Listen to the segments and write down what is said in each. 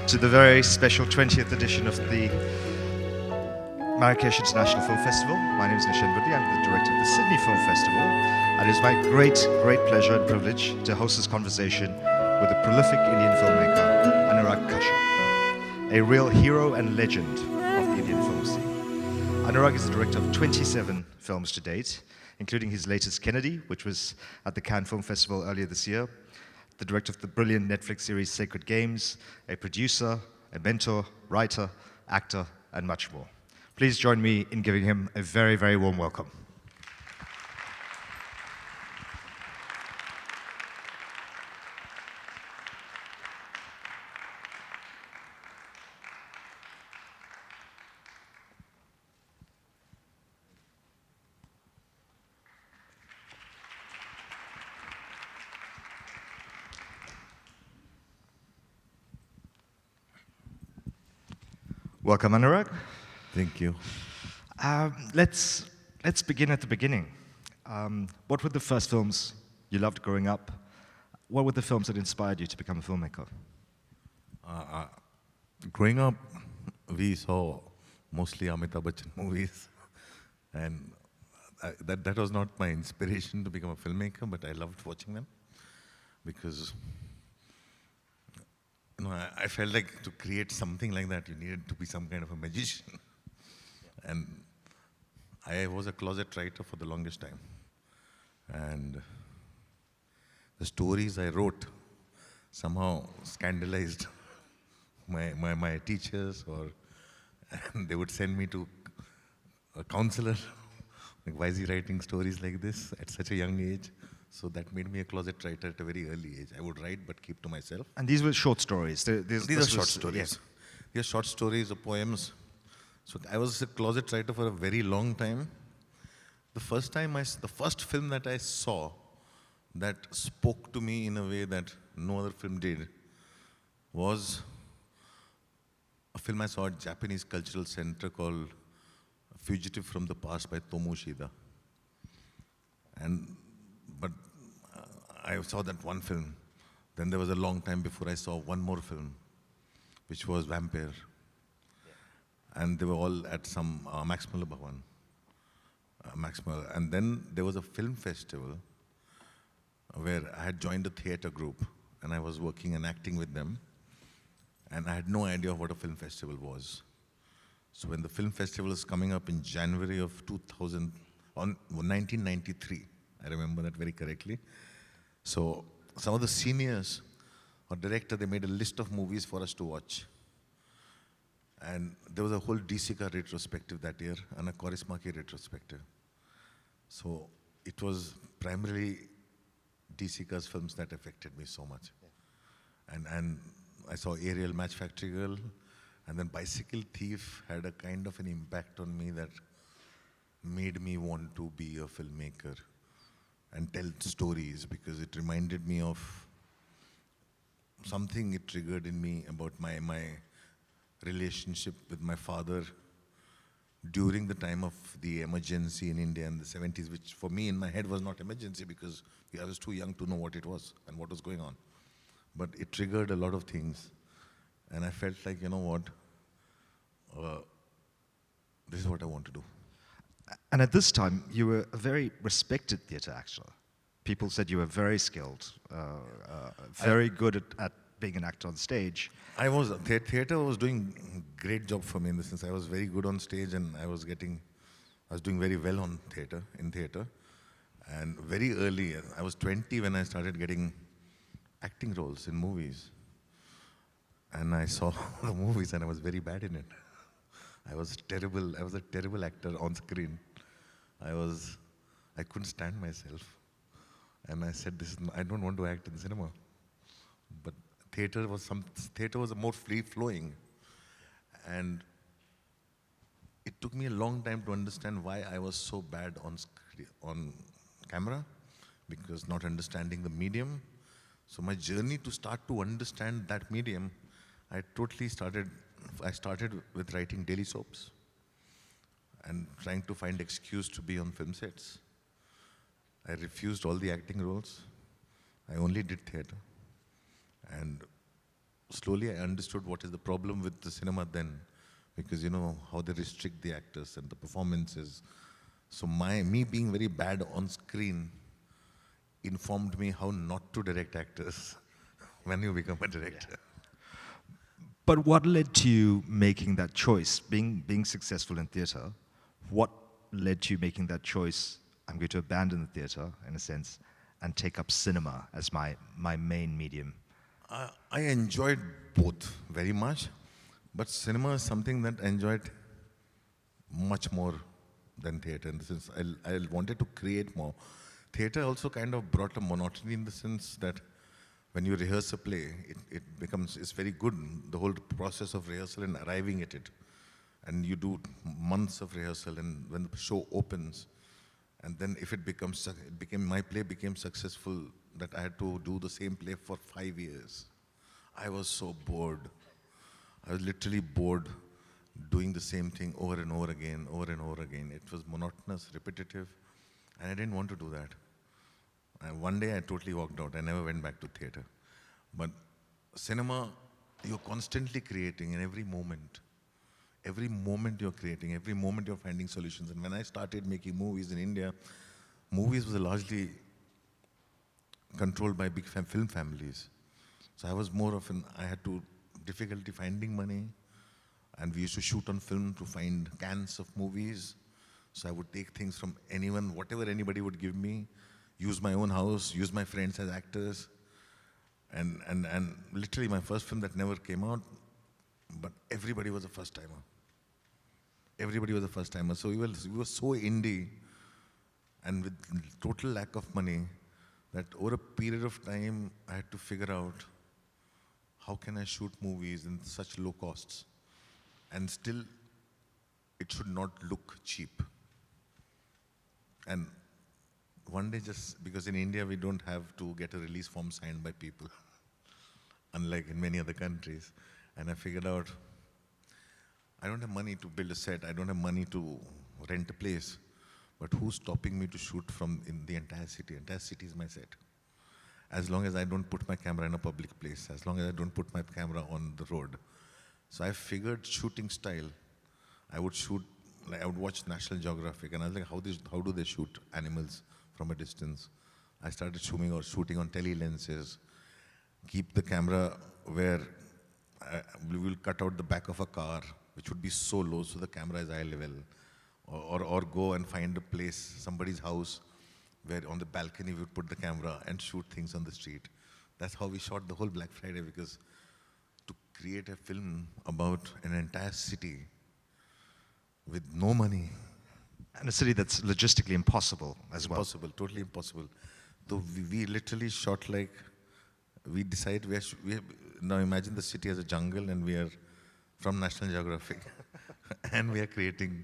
to the very special 20th edition of the Marrakech International Film Festival. My name is Nishan Budli. I'm the director of the Sydney Film Festival. And it is my great pleasure and privilege to host this conversation with the prolific Indian filmmaker, ANURAG KASHYAP, a real hero and legend of the Indian film scene. ANURAG is the director of 27 films to date, including his latest Kennedy, which was at the Cannes Film Festival earlier this year, the director of the brilliant Netflix series Sacred Games, a producer, a mentor, writer, actor, and much more. Please join me in giving him a very warm welcome. Welcome, Anurag. Thank you. Let's begin at the beginning. What were the first films you loved growing up? What were the films that inspired you to become a filmmaker? Growing up, we saw mostly Amitabh Bachchan movies, and that was not my inspiration to become a filmmaker, but I loved watching them because I felt like to create something like that, you needed to be some kind of a magician. And I was a closet writer for the longest time. And the stories I wrote somehow scandalized my teachers, and they would send me to a counselor. Like, why is he writing stories like this at such a young age? So that made me a closet writer at a very early age. I would write but keep to myself. And these were short stories? These are short stories. Yes. These are short stories or poems. So I was a closet writer for a very long time. The first film that I saw that spoke to me in a way that no other film did was a film I saw at Japanese Cultural Center called Fugitive from the Past by Tomo Shida. But I saw that one film. Then there was a long time before I saw one more film, which was Vampire. Yeah. And they were all at some Maximal Bhavan. And then there was a film festival where I had joined a theater group and I was working and acting with them. And I had no idea what a film festival was. So when the film festival was coming up in January of 1993, I remember that very correctly. So some of the seniors or director, they made a list of movies for us to watch. And there was a whole DCCA retrospective that year and a Korismaki retrospective. So it was primarily DCCA's films that affected me so much. Yeah. And I saw Ariel, Match Factory Girl, and then Bicycle Thief had a kind of an impact on me that made me want to be a filmmaker and tell stories, because it reminded me of something it triggered in me about my relationship with my father during the time of the emergency in India in the 70s, which for me in my head was not emergency because I was too young to know what it was and what was going on. But it triggered a lot of things. And I felt like, you know what, this is what I want to do. And at this time, you were a very respected theatre actor. People said you were very skilled, very good at being an actor on stage. I was. Theatre was doing a great job for me in the sense I was very good on stage and I was doing very well in theatre. And very early, I was 20 when I started getting acting roles in movies. And I saw the movies and I was very bad in it. I was terrible. I was a terrible actor on screen. I couldn't stand myself. And I said, I don't want to act in cinema. But theatre was more free-flowing. And it took me a long time to understand why I was so bad on camera, because not understanding the medium. So my journey to start to understand that medium, I started with writing daily soaps and trying to find excuse to be on film sets. I refused all the acting roles. I only did theatre. And slowly I understood what is the problem with the cinema then, because you know how they restrict the actors and the performances. So me being very bad on screen informed me how not to direct actors when you become a director. Yeah. But what led to you making that choice? Being successful in theatre, what led to you making that choice? I'm going to abandon the theatre, in a sense, and take up cinema as my main medium. I enjoyed both very much, but cinema is something that I enjoyed much more than theatre, in the sense I wanted to create more. Theatre also kind of brought a monotony in the sense that when you rehearse a play, it's very good, the whole process of rehearsal and arriving at it. And you do months of rehearsal, and when the show opens, and then if my play became successful, that I had to do the same play for 5 years. I was so bored. I was literally bored doing the same thing over and over again, over and over again. It was monotonous, repetitive, and I didn't want to do that. One day I totally walked out. I never went back to theatre. But cinema, you're constantly creating in every moment. Every moment you're creating, every moment you're finding solutions. And when I started making movies in India, movies was largely controlled by big film families. So I was more of I had difficulty finding money, and we used to shoot on film to find cans of movies. So I would take things from anyone, whatever anybody would give me, use my own house, use my friends as actors. And literally my first film that never came out, but everybody was a first timer. Everybody was a first timer. So we were so indie and with total lack of money that over a period of time I had to figure out how can I shoot movies in such low costs and still it should not look cheap. And one day, just because in India we don't have to get a release form signed by people, unlike in many other countries. And I figured out, I don't have money to build a set, I don't have money to rent a place, but who's stopping me to shoot in the entire city? Entire city is my set. As long as I don't put my camera in a public place, as long as I don't put my camera on the road. So I figured shooting style. I would watch National Geographic, and I was like, how do they shoot animals from a distance? I started shooting on tele lenses, keep the camera where we will cut out the back of a car, which would be so low, so the camera is eye level. Or go and find a place, somebody's house, where on the balcony we would put the camera and shoot things on the street. That's how we shot the whole Black Friday, because to create a film about an entire city with no money. And a city that's logistically impossible as well. Impossible, totally impossible. So we literally shot like, we decided, now imagine the city as a jungle and we are from National Geographic and we are creating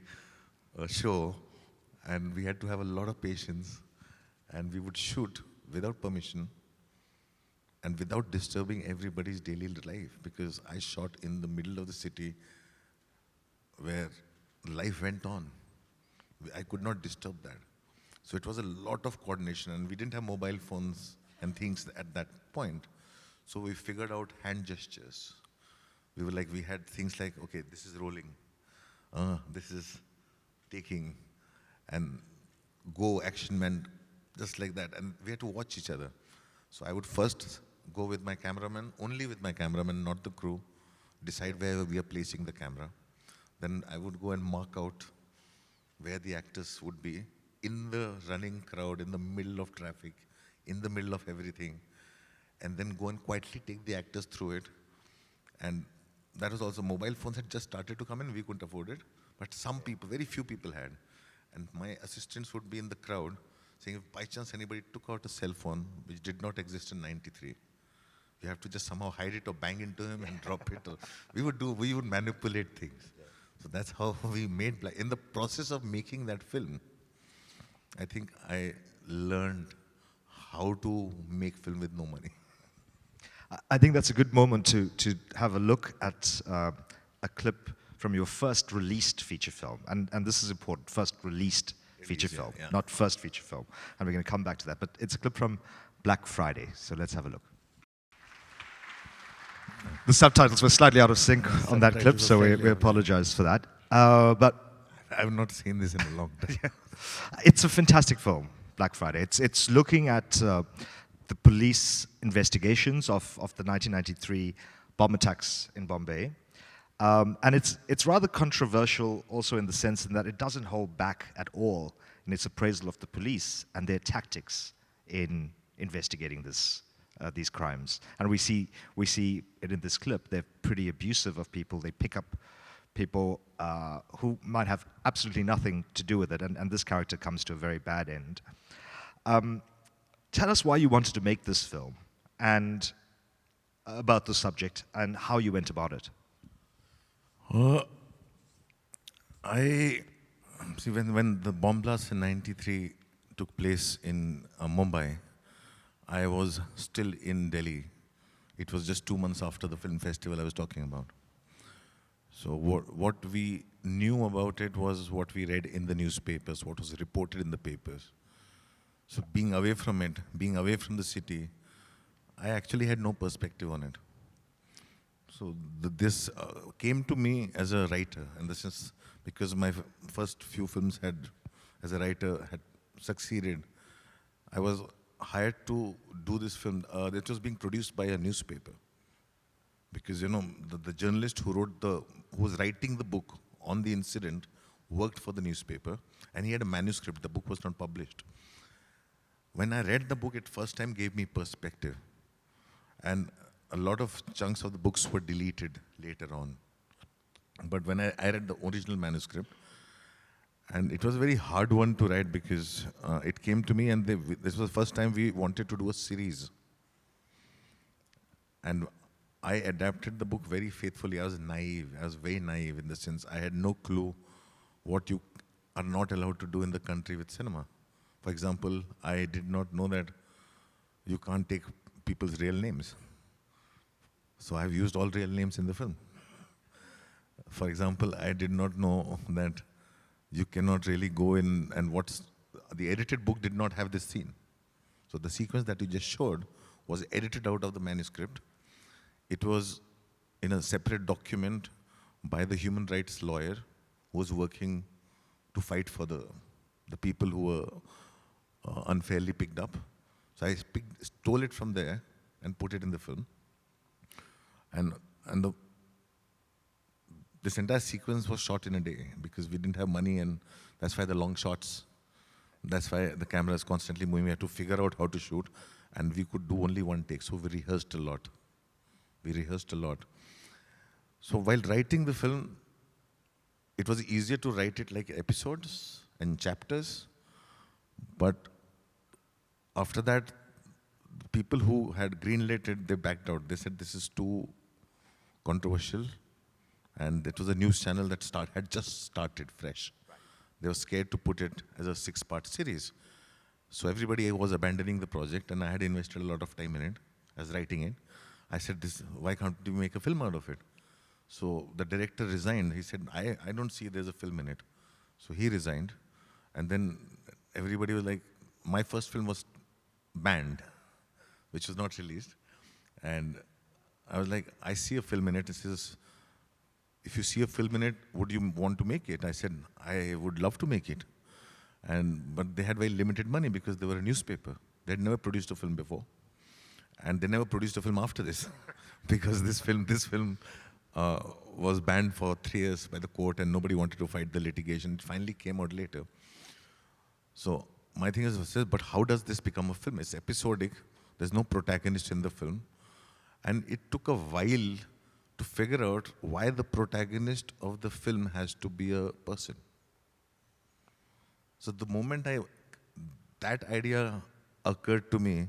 a show, and we had to have a lot of patience, and we would shoot without permission and without disturbing everybody's daily life, because I shot in the middle of the city where life went on. I could not disturb that. So it was a lot of coordination, and we didn't have mobile phones and things at that point. So we figured out hand gestures. We had things like, okay, this is rolling, this is taking, and go, action man, just like that. And we had to watch each other. So I would first go with my cameraman, only with my cameraman, not the crew, decide where we are placing the camera. Then I would go and mark out where the actors would be in the running crowd, in the middle of traffic, in the middle of everything, and then go and quietly take the actors through it. And that was also, mobile phones had just started to come in, we couldn't afford it, but some people, very few people had. And my assistants would be in the crowd saying, if by chance anybody took out a cell phone, which did not exist in '93, you have to just somehow hide it or bang into him and drop it. Or we would manipulate things. Yeah. So that's how we made, in the process of making that film, I think I learned how to make film with no money. I think that's a good moment to have a look at a clip from your first released feature film. And this is important, first released feature film, not first feature film. And we're going to come back to that. But it's a clip from Black Friday, so let's have a look. The subtitles were slightly out of sync on that clip, subtitles so were we slightly out of apologize for that. But I've not seen this in a long time. it's a fantastic film, Black Friday. It's looking at the police investigations of the 1993 bomb attacks in Bombay. And it's rather controversial also in the sense that it doesn't hold back at all in its appraisal of the police and their tactics in investigating these crimes. And we see it in this clip. They're pretty abusive of people. They pick up people who might have absolutely nothing to do with it, and this character comes to a very bad end. Tell us why you wanted to make this film, and about the subject, and how you went about it. I see when the bomb blast in '93 took place in Mumbai, I was still in Delhi. It was just 2 months after the film festival I was talking about. So what we knew about it was what we read in the newspapers, what was reported in the papers. So being away from it, being away from the city, I actually had no perspective on it. So this came to me as a writer, and this is because my first few films as a writer, had succeeded. I was hired to do this film. It was being produced by a newspaper, because the journalist who was writing the book on the incident worked for the newspaper, and he had a manuscript. The book was not published. When I read the book, it first time gave me perspective, and a lot of chunks of the books were deleted later on. But when I read the original manuscript, and it was a very hard one to write, because it came to me, and this was the first time we wanted to do a series. And I adapted the book very faithfully. I was naive. I was very naive in the sense I had no clue what you are not allowed to do in the country with cinema. For example, I did not know that you can't take people's real names. So I've used all real names in the film. For example, I did not know that you cannot really go in and the edited book did not have this scene. So the sequence that you just showed was edited out of the manuscript. It was in a separate document by the human rights lawyer who was working to fight for the people who were unfairly picked up. So I stole it from there and put it in the film. And this entire sequence was shot in a day, because we didn't have money, and that's why the long shots, that's why the camera is constantly moving. We had to figure out how to shoot, and we could do only one take, so we rehearsed a lot. So while writing the film, it was easier to write it like episodes and chapters, but after that, the people who had greenlit it, they backed out. They said this is too controversial, and it was a news channel that had just started fresh. Right. They were scared to put it as a 6-part series. So everybody was abandoning the project, and I had invested a lot of time in it, as writing it. I said, why can't we make a film out of it? So the director resigned. He said, I don't see there's a film in it. So he resigned, and then everybody was like, my first film was banned, which was not released. And I was like, I see a film in it. It says, if you see a film in it, would you want to make it? I said, I would love to make it. But they had very limited money, because they were a newspaper. They had never produced a film before. And they never produced a film after this, because this film was banned for 3 years by the court, and nobody wanted to fight the litigation. It finally came out later. So my thing is, but how does this become a film? It's episodic. There's no protagonist in the film. And it took a while to figure out why the protagonist of the film has to be a person. So the moment that idea occurred to me,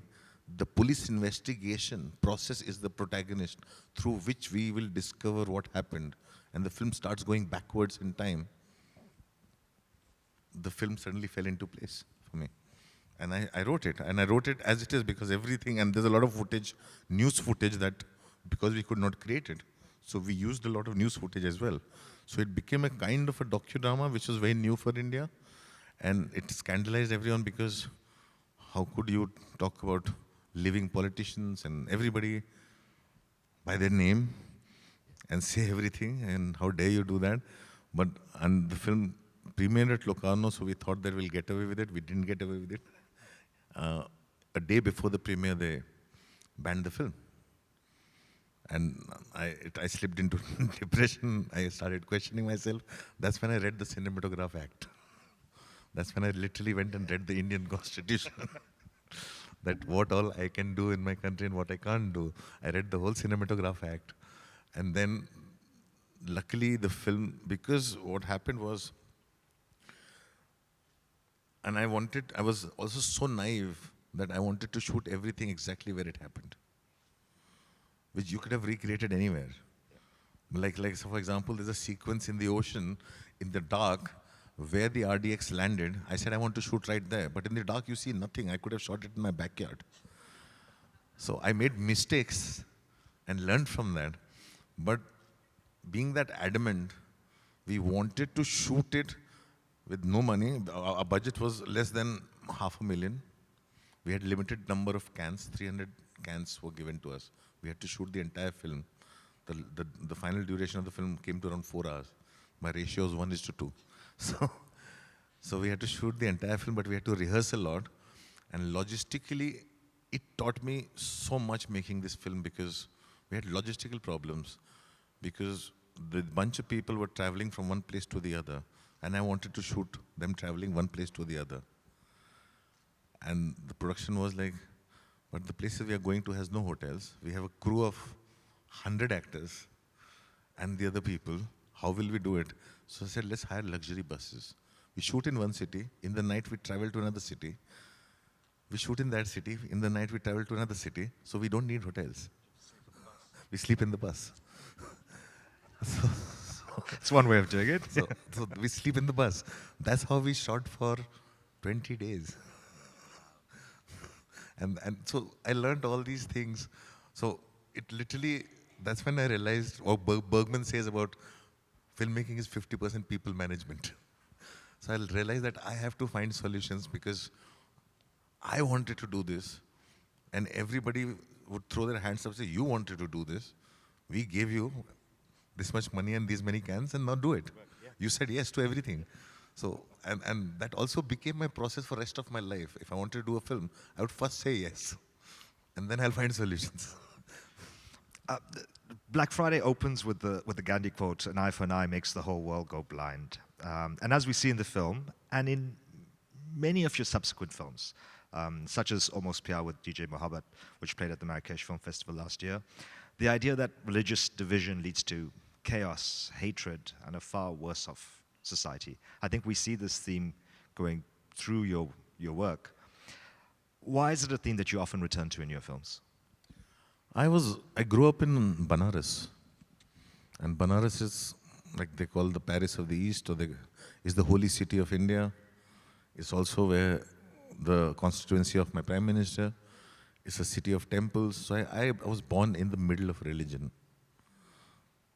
the police investigation process is the protagonist through which we will discover what happened. And the film starts going backwards in time. The film suddenly fell into place for me. And I wrote it, and I wrote it as it is, because everything, and there's a lot of footage, news footage, that because we could not create it, so we used a lot of news footage as well. So it became a kind of a docudrama, which was very new for India, and it scandalized everyone, because how could you talk about living politicians and everybody by their name? and say everything, and how dare you do that? And the film premiered at Locarno, so we thought that we'll get away with it. We didn't get away with it. A day before the premiere, they banned the film. And I slipped into depression. I started questioning myself. That's when I read the Cinematograph Act. That's when I literally went and read the Indian Constitution. That what all I can do in my country and what I can't do. I read the whole Cinematograph Act. And then, luckily, the film, because what happened was, and I was also so naive that I wanted to shoot everything exactly where it happened, which you could have recreated anywhere. Like so for example, there's a sequence in the ocean, in the dark, where the RDX landed. I said, I want to shoot right there. But in the dark, you see nothing. I could have shot it in my backyard. So I made mistakes and learned from that. But being that adamant, we wanted to shoot it with no money. Our budget was less than $500,000. We had limited number of cans. 300 cans were given to us. We had to shoot the entire film. The final duration of the film came to around 4 hours. My ratio was 1:2. So we had to shoot the entire film, but we had to rehearse a lot. And logistically, it taught me so much making this film, because we had logistical problems. Because the bunch of people were traveling from one place to the other, and I wanted to shoot them traveling one place to the other. And the production was like, but the places we are going to has no hotels. We have a crew of 100 actors and the other people. How will we do it? So I said, let's hire luxury buses. We shoot in one city. In the night, we travel to another city. We shoot in that city. In the night, we travel to another city. So we don't need hotels. We sleep in the bus. It's one way of doing it. So we sleep in the bus. That's how we shot for 20 days. And so I learned all these things. So it literally, that's when I realized what Bergman says about filmmaking is 50% people management. So I realized that I have to find solutions, because I wanted to do this, and everybody would throw their hands up and say, you wanted to do this. We gave you this much money and these many cans, and now do it. Yeah. You said yes to everything. So, and that also became my process for the rest of my life. If I wanted to do a film, I would first say yes, and then I'll find solutions. Black Friday opens with the Gandhi quote, "An eye for an eye makes the whole world go blind." And as we see in the film, and in many of your subsequent films, such as Almost Pyar with DJ Mohabbat, which played at the Marrakech Film Festival last year, the idea that religious division leads to chaos, hatred, and a far worse off society. I think we see this theme going through your work. Why is it a theme that you often return to in your films? I grew up in Banaras, and Banaras is, like they call the Paris of the East, or is the holy city of India. It's also where the constituency of my Prime Minister. It's a city of temples. So I was born in the middle of religion.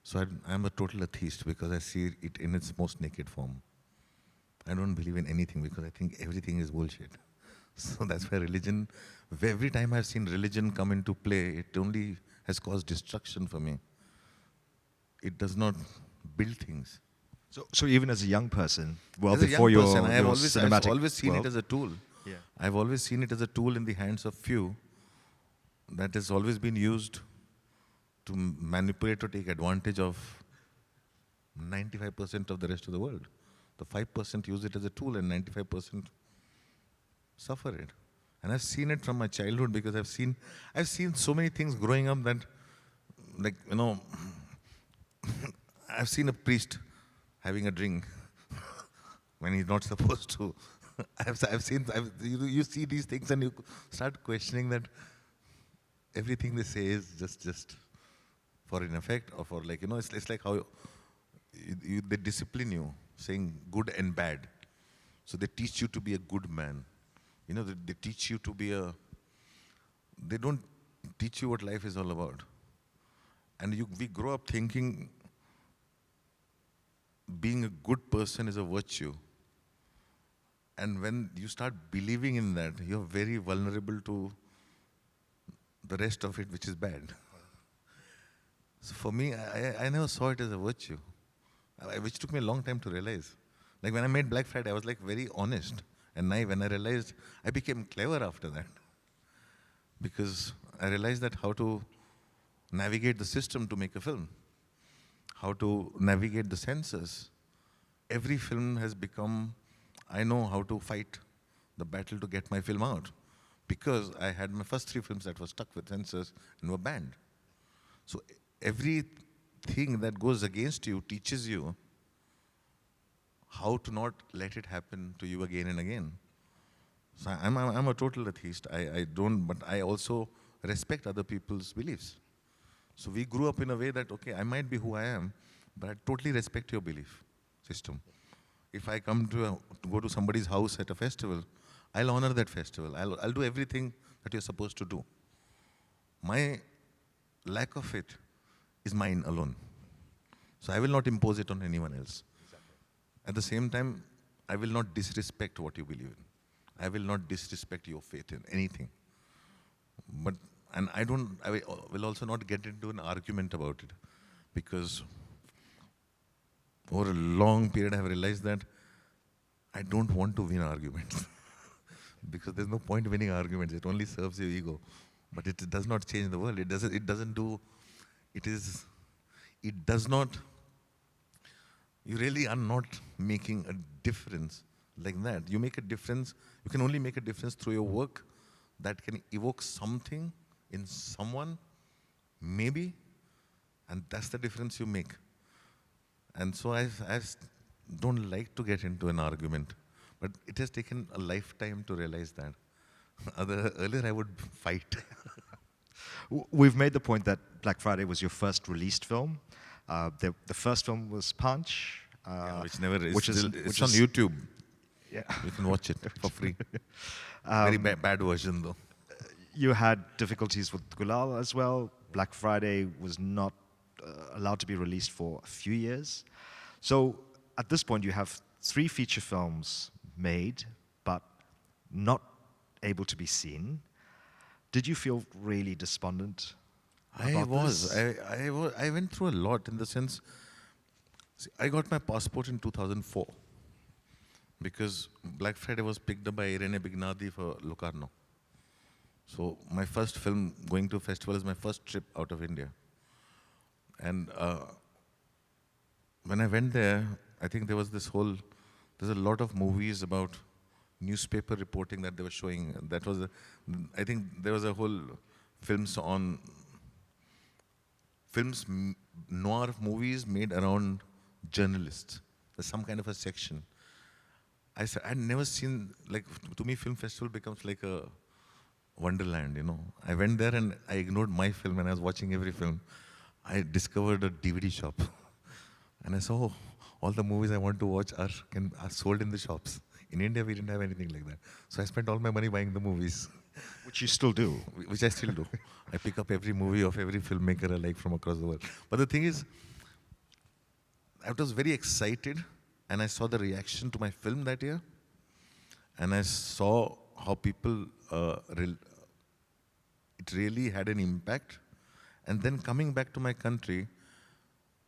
So I'm a total atheist, because I see it in its most naked form. I don't believe in anything, because I think everything is bullshit. So that's why religion, every time I've seen religion come into play, it only has caused destruction for me. It does not build things. So even as a young person, well as before your cinematic I've always seen world. it as a tool. Yeah. I've always seen it as a tool in the hands of few that has always been used to manipulate or take advantage of 95% of the rest of the world. The 5% use it as a tool, and 95% suffer it. And I've seen it from my childhood, because I've seen so many things growing up that, like, I've seen a priest having a drink when he's not supposed to. You see these things and you start questioning that everything they say is just for an effect, or for, like, it's like how they discipline you, saying good and bad. So they teach you to be a good man. They teach you to be they don't teach you what life is all about. And we grow up thinking being a good person is a virtue. And when you start believing in that, you're very vulnerable to the rest of it, which is bad. So for me, I never saw it as a virtue, which took me a long time to realize. Like when I made Black Friday, I was like very honest and naive. When I realized, I became clever after that. Because I realized that how to navigate the system to make a film, how to navigate the censors. Every film has become, I know how to fight the battle to get my film out. Because I had my first 3 films that were stuck with censors and were banned. So everything that goes against you teaches you how to not let it happen to you again and again. So I'm a total atheist. I don't, but I also respect other people's beliefs. So we grew up in a way that, okay, I might be who I am, but I totally respect your belief system. If I come to go to somebody's house at a festival, I'll honor that festival. I'll do everything that you're supposed to do. My lack of it is mine alone. So I will not impose it on anyone else. Exactly. At the same time, I will not disrespect what you believe in. I will not disrespect your faith in anything. But, and I will also not get into an argument about it, because over a long period I have realized that I don't want to win arguments. Because there's no point winning arguments. It only serves your ego. But it does not change the world. It does not, you really are not making a difference like that. You make a difference, you can only make a difference through your work that can evoke something in someone, maybe, and that's the difference you make. And so I don't like to get into an argument, but it has taken a lifetime to realize that. Earlier I would fight. We've made the point that Black Friday was your first released film. The first film was Punch. Which never is. Which is on YouTube. Yeah. You can watch it for free. Very bad version though. You had difficulties with Khulal as well. Black Friday was not allowed to be released for a few years. So at this point you have 3 feature films made, but not able to be seen. Did you feel really despondent about this? I went through a lot in the sense, see, I got my passport in 2004 because Black Friday was picked up by Irene Bignadi for Locarno. So my first film going to a festival is my first trip out of India. And when I went there, I think there's a lot of movies about newspaper reporting that they were showing. I think there was a whole noir movies made around journalists. There's some kind of a section. I'd never seen, like, to me film festival becomes like a wonderland, you know. I went there and I ignored my film and I was watching every film. I discovered a DVD shop. And I saw all the movies I want to watch are sold in the shops. In India, we didn't have anything like that. So I spent all my money buying the movies. Which you still do. Which I still do. I pick up every movie of every filmmaker I like from across the world. But the thing is, I was very excited and I saw the reaction to my film that year. And I saw how people, it really had an impact. And then coming back to my country,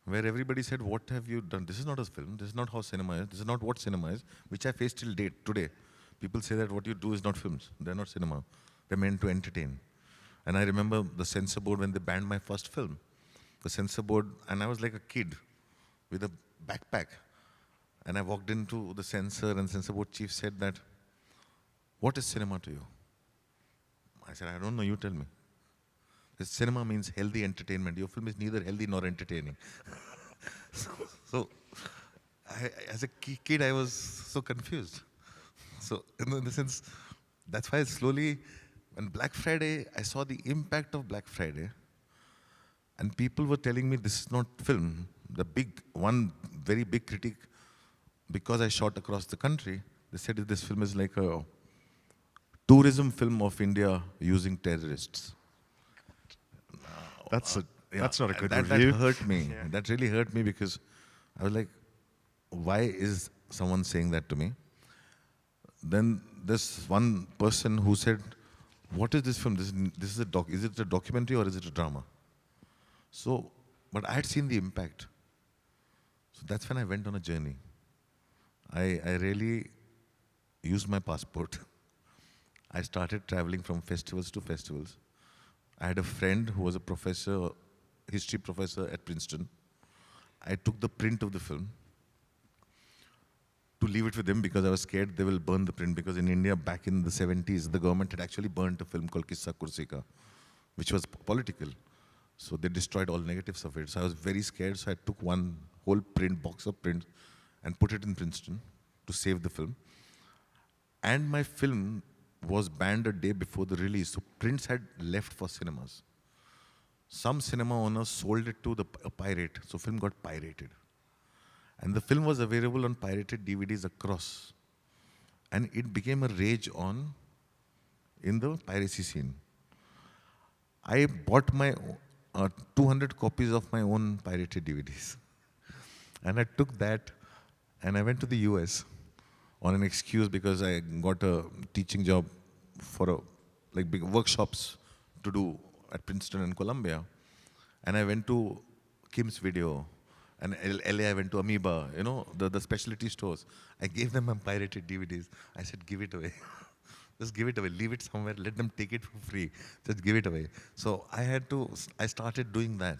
where everybody said, what have you done? This is not a film. This is not how cinema is. This is not what cinema is, which I face till today. People say that what you do is not films. They're not cinema. They're meant to entertain. And I remember the censor board when they banned my first film. The censor board, and I was like a kid with a backpack. And I walked into the censor and censor board chief said that, what is cinema to you? I said, I don't know, you tell me. Cinema means healthy entertainment. Your film is neither healthy nor entertaining. so as a kid, I was so confused. So in the sense, that's why slowly, when Black Friday, I saw the impact of Black Friday. And people were telling me this is not film. One very big critic, because I shot across the country, they said this film is like a tourism film of India using terrorists. That's not a good review. That hurt me. Yeah. That really hurt me because I was like, why is someone saying that to me? Then this one person who said, what is this film? This is is it a documentary or is it a drama? So But I had seen the impact. So that's when I went on a journey. I really used my passport. I started traveling from festivals to festivals. I had a friend who was a professor, history professor at Princeton. I took the print of the film to leave it with them because I was scared they will burn the print, because in India back in the 70s, the government had actually burnt a film called Kissa Kursi Ka, which was political. So they destroyed all negatives of it. So I was very scared, so I took one whole print, box of prints, and put it in Princeton to save the film. And my film was banned a day before the release, so prints had left for cinemas. Some cinema owners sold it to a pirate, so film got pirated. And the film was available on pirated DVDs across. And it became a rage in the piracy scene. I bought my 200 copies of my own pirated DVDs. And I took that and I went to the US on an excuse because I got a teaching job for big workshops to do at Princeton and Columbia. And I went to Kim's Video. And LA, I went to Amoeba, the specialty stores. I gave them my pirated DVDs. I said, give it away. Just give it away. Leave it somewhere. Let them take it for free. Just give it away. So I started doing that.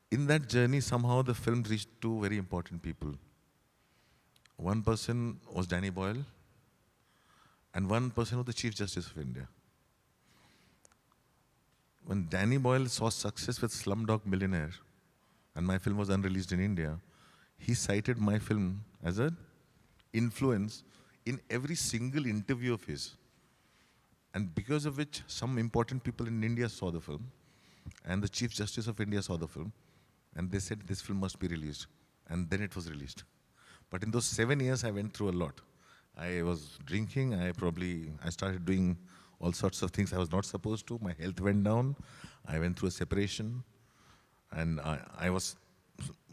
In that journey, somehow the film reached two very important people. One person was Danny Boyle, and one person was the Chief Justice of India. When Danny Boyle saw success with Slumdog Millionaire, and my film was unreleased in India, he cited my film as an influence in every single interview of his. And because of which, some important people in India saw the film, and the Chief Justice of India saw the film, and they said this film must be released. And then it was released. But in those 7 years, I went through a lot. I was drinking, I started doing all sorts of things I was not supposed to. My health went down. I went through a separation. And I was,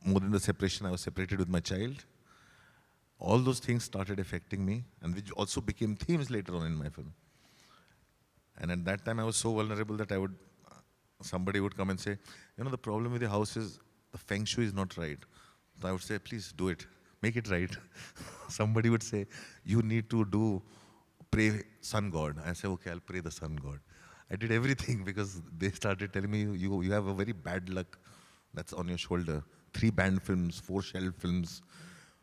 more than the separation, I was separated with my child. All those things started affecting me, and which also became themes later on in my film. And at that time, I was so vulnerable that somebody would come and say, the problem with your house is the feng shui is not right. So I would say, please do it. Make it right. Somebody would say, you need to pray sun god. I say, okay, I'll pray the sun god. I did everything because they started telling me, you have a very bad luck that's on your shoulder. 3 banned films, 4 shelved films.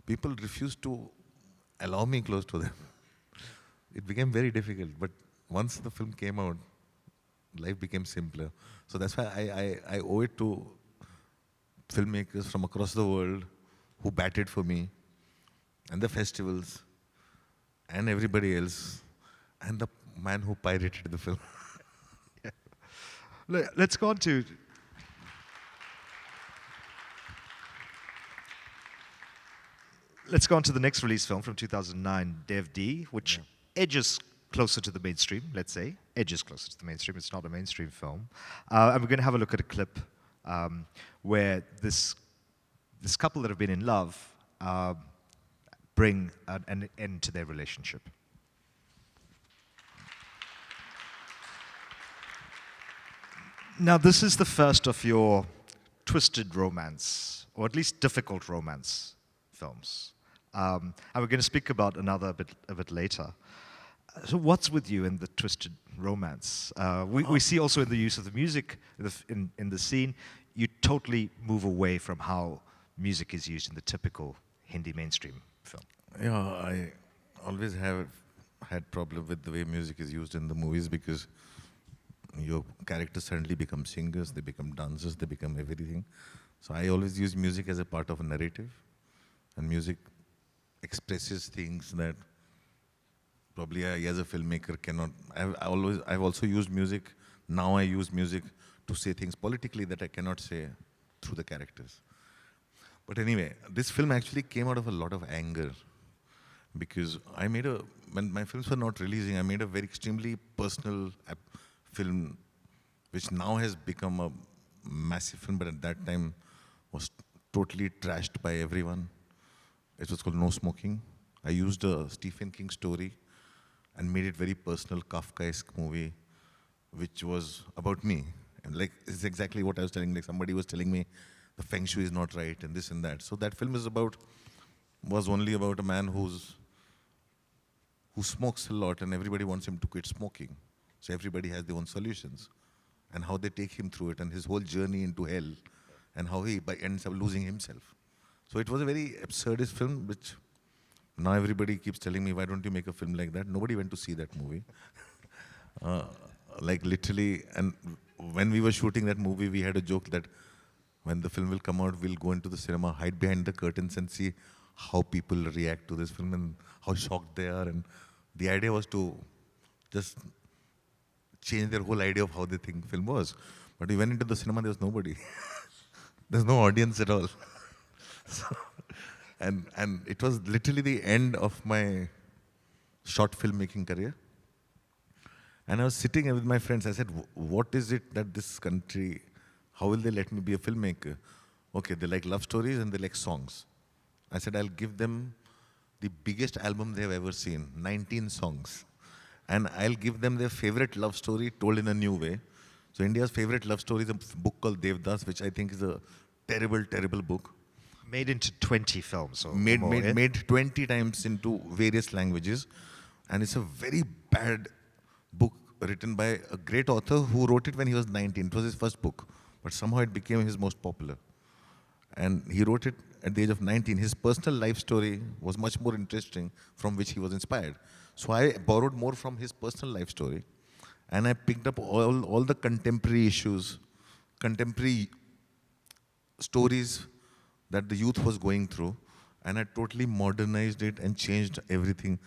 People refused to allow me close to them. It became very difficult, but once the film came out, life became simpler. So that's why I owe it to filmmakers from across the world who batted for me, and the festivals, and everybody else, and the man who pirated the film. Yeah. Let's go on to... Let's go on to the next release film from 2009, Dev D, which edges closer to the mainstream, let's say. Edges closer to the mainstream. It's not a mainstream film. And we're going to have a look at a clip where this couple that have been in love bring an end to their relationship. Now, this is the first of your twisted romance, or at least difficult romance films. And we're going to speak about another a bit later. So what's with you in the twisted romance? We see also in the use of the music in the scene, you totally move away from how music is used in the typical Hindi mainstream film. Yeah, I always have had problem with the way music is used in the movies, because your characters suddenly become singers, they become dancers, they become everything. So I always use music as a part of a narrative, and music expresses things that probably I, as a filmmaker, cannot. I've also used music. Now I use music to say things politically that I cannot say through the characters. But anyway, this film actually came out of a lot of anger, because when my films were not releasing, I made a very extremely personal film, which now has become a massive film, but at that time was totally trashed by everyone. It was called No Smoking. I used a Stephen King story and made it very personal, Kafkaesque movie, which was about me. Like, it's exactly what I was telling, like somebody was telling me the feng shui is not right and this and that. So that film was only about a man who smokes a lot and everybody wants him to quit smoking. So everybody has their own solutions and how they take him through it and his whole journey into hell and how he ends up losing himself. So it was a very absurdist film, which now everybody keeps telling me, why don't you make a film like that? Nobody went to see that movie. Like literally, and when we were shooting that movie, we had a joke that when the film will come out, we'll go into the cinema, hide behind the curtains and see how people react to this film and how shocked they are. And the idea was to just change their whole idea of how they think film was. But we went into the cinema, there was nobody. There's no audience at all. So, and it was literally the end of my short filmmaking career. And I was sitting with my friends. I said, what is it that this country, how will they let me be a filmmaker? Okay, they like love stories and they like songs. I said, I'll give them the biggest album they've ever seen, 19 songs. And I'll give them their favorite love story told in a new way. So India's favorite love story is a book called Devdas, which I think is a terrible, terrible book. Made into 20 films or made, more, made, yeah? made 20 times into various languages. And it's a very bad book written by a great author who wrote it when he was 19. It was his first book, but somehow it became his most popular. And he wrote it at the age of 19. His personal life story was much more interesting, from which he was inspired. So I borrowed more from his personal life story, and I picked up all the contemporary issues, contemporary stories that the youth was going through, and I totally modernized it and changed everything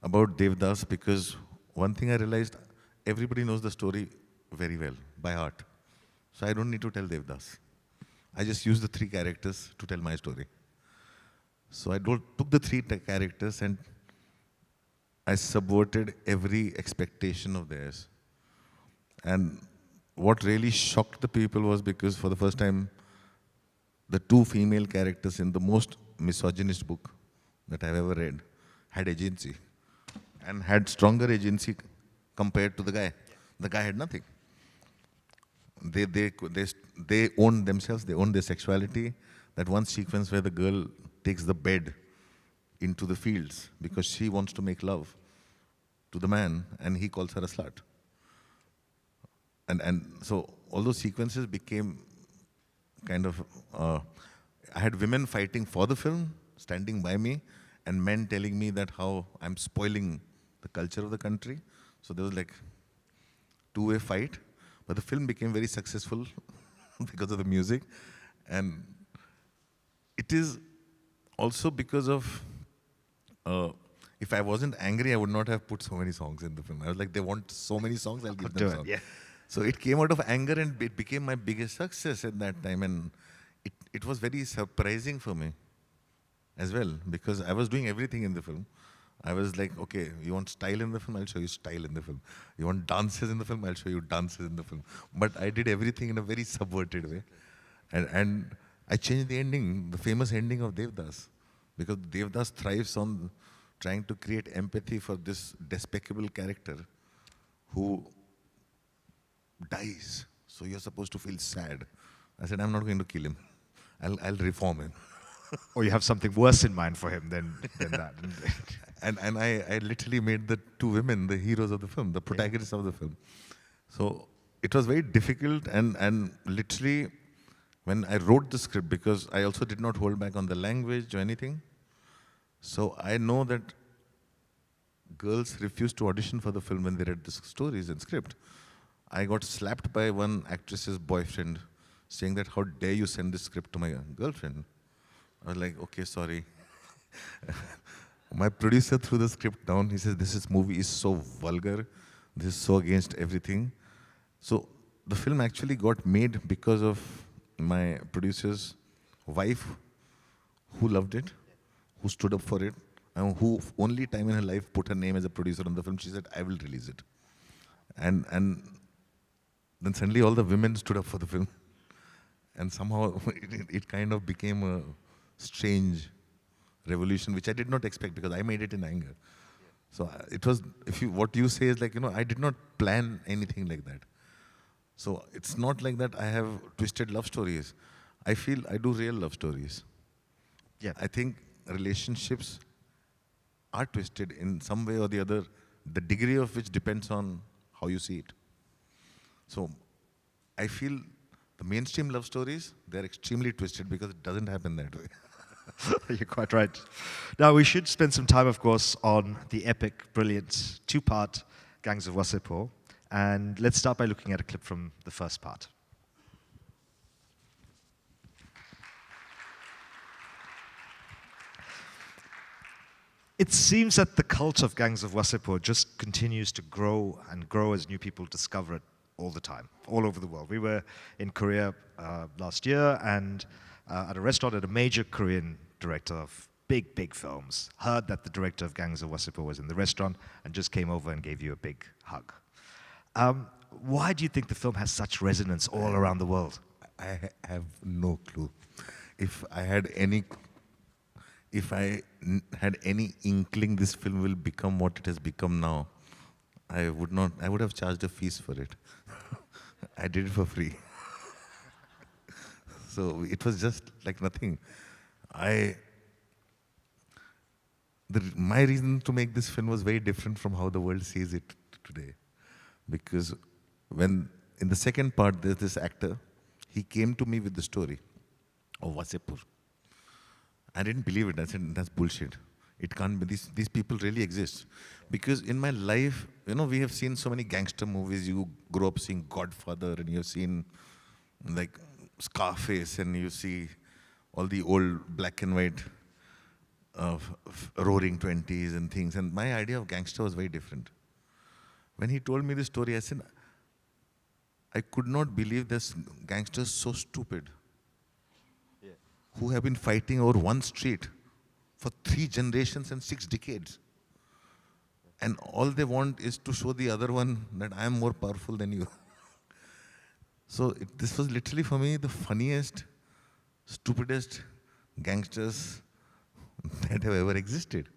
about Devdas, because one thing I realized, everybody knows the story very well, by heart. So I don't need to tell Devdas. I just use the 3 characters to tell my story. So I took the 3 characters and I subverted every expectation of theirs. And what really shocked the people was because for the first time, the 2 female characters in the most misogynist book that I've ever read had agency. And had stronger agency compared to the guy. The guy had nothing. They owned themselves, they owned their sexuality. That one sequence where the girl takes the bed into the fields because she wants to make love to the man and he calls her a slut. And so all those sequences became kind of, I had women fighting for the film, standing by me, and men telling me that how I'm spoiling the culture of the country. So there was like 2-way fight, but the film became very successful because of the music. And it is also because of, if I wasn't angry, I would not have put so many songs in the film. I was like, they want so many songs, I'll give them songs. Yeah. So it came out of anger and it became my biggest success at that time. And it was very surprising for me as well, because I was doing everything in the film. I was like, okay, you want style in the film? I'll show you style in the film. You want dances in the film? I'll show you dances in the film. But I did everything in a very subverted way. And I changed the ending, the famous ending of Devdas. Because Devdas thrives on trying to create empathy for this despicable character who dies. So you're supposed to feel sad. I said, I'm not going to kill him. I'll reform him. Or you have something worse in mind for him than that. And I literally made the 2 women the heroes of the film, the protagonists of the film. So it was very difficult, and literally when I wrote the script, because I also did not hold back on the language or anything. So I know that girls refused to audition for the film when they read the stories and script. I got slapped by one actress's boyfriend saying that, how dare you send this script to my girlfriend? I was like, okay, sorry. My producer threw the script down. He says, this movie is so vulgar. This is so against everything. So the film actually got made because of my producer's wife, who loved it, who stood up for it, and who only time in her life put her name as a producer on the film. She said, I will release it. And then suddenly all the women stood up for the film. And somehow it kind of became a strange revolution, which I did not expect because I made it in anger. So it was, what you say is like, I did not plan anything like that. So it's not like that I have twisted love stories. I feel I do real love stories. Yeah. I think relationships are twisted in some way or the other, the degree of which depends on how you see it. So I feel the mainstream love stories, they're extremely twisted because it doesn't happen that way. You're quite right. Now, we should spend some time, of course, on the epic, brilliant two-part Gangs of Wasseypur. And let's start by looking at a clip from the first part. It seems that the cult of Gangs of Wasseypur just continues to grow and grow as new people discover it all the time, all over the world. We were in Korea last year and at a restaurant at a major Korean director of big, big films, heard that the director of Gangs of Wasseypur was in the restaurant and just came over and gave you a big hug. Why do you think the film has such resonance all around the world? I have no clue. If I had any inkling this film will become what it has become now, I would have charged a fees for it. I did it for free. So it was just like nothing. My reason to make this film was very different from how the world sees it today. Because when, in the second part, there's this actor, he came to me with the story of Wasseypur. I didn't believe it. I said, that's bullshit. It can't be. These people really exist. Because in my life, we have seen so many gangster movies. You grow up seeing Godfather, and you've seen like Scarface, and you see all the old black and white roaring 20s and things. And my idea of gangster was very different. When he told me the story, I said, I could not believe this gangsters so stupid who have been fighting over one street for 3 generations and 6 decades. And all they want is to show the other one that I am more powerful than you. So this was literally for me the funniest, stupidest gangsters that have ever existed.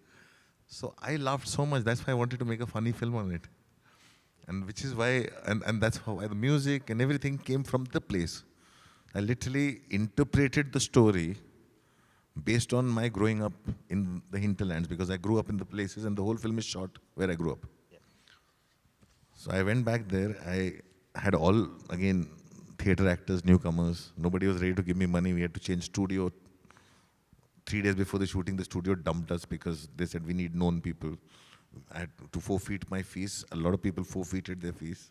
So I laughed so much, that's why I wanted to make a funny film on it. And which is why, and that's how the music and everything came from the place. I literally interpreted the story based on my growing up in the hinterlands, because I grew up in the places and the whole film is shot where I grew up. Yeah. So I went back there. I had all, again, theater actors, newcomers. Nobody was ready to give me money. We had to change studio. 3 days before the shooting, the studio dumped us because they said we need known people. I had to forfeit my fees. A lot of people forfeited their fees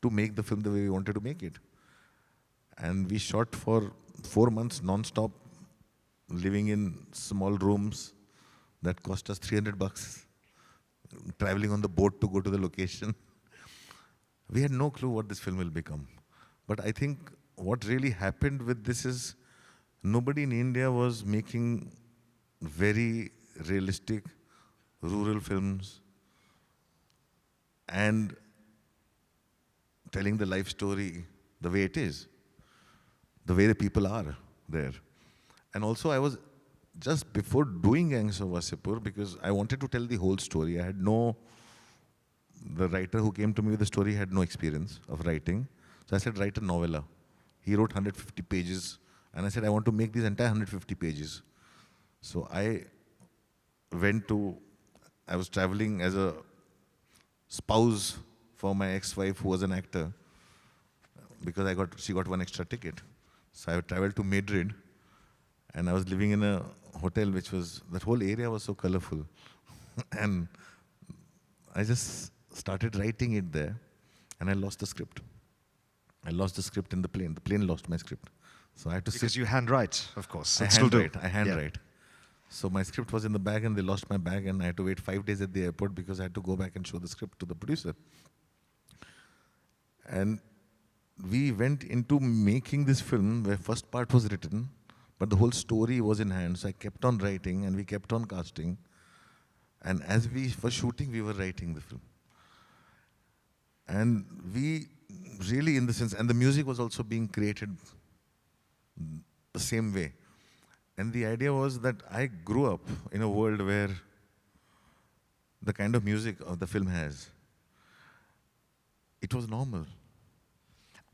to make the film the way we wanted to make it. And we shot for 4 months non-stop, living in small rooms that cost us $300, traveling on the boat to go to the location. We had no clue what this film will become. But I think what really happened with this is nobody in India was making very realistic rural films and telling the life story the way it is, the way the people are there. And also I was, just before doing Gangs of Wasseypur, because I wanted to tell the whole story, the writer who came to me with the story had no experience of writing. So I said, write a novella. He wrote 150 pages, and I said, I want to make these entire 150 pages. So I was traveling as a spouse for my ex-wife who was an actor, because she got one extra ticket. So I traveled to Madrid, and I was living in a hotel that whole area was so colorful. And I just started writing it there, and I lost the script. I lost the script in the plane. The plane lost my script. So I had to Because you handwrite, of course. I handwrite. So my script was in the bag, and they lost my bag, and I had to wait 5 days at the airport because I had to go back and show the script to the producer. And we went into making this film where first part was written, but the whole story was in hand. So I kept on writing, and we kept on casting. And as we were shooting, we were writing the film. And we really, in the sense, and the music was also being created the same way. And the idea was that I grew up in a world where the kind of music the film has, it was normal.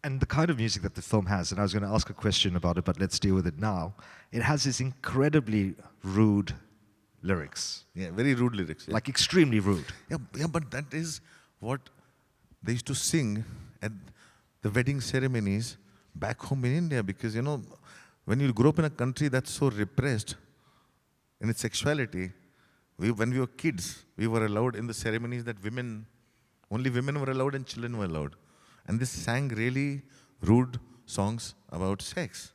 And the kind of music that the film has, and I was going to ask a question about it, but let's deal with it now. It has this incredibly rude lyrics. Yeah, very rude lyrics. Yeah. Like extremely rude. Yeah, but that is what they used to sing at the wedding ceremonies back home in India, because when you grow up in a country that's so repressed in its sexuality, when we were kids, we were allowed in the ceremonies that only women were allowed and children were allowed. And they sang really rude songs about sex.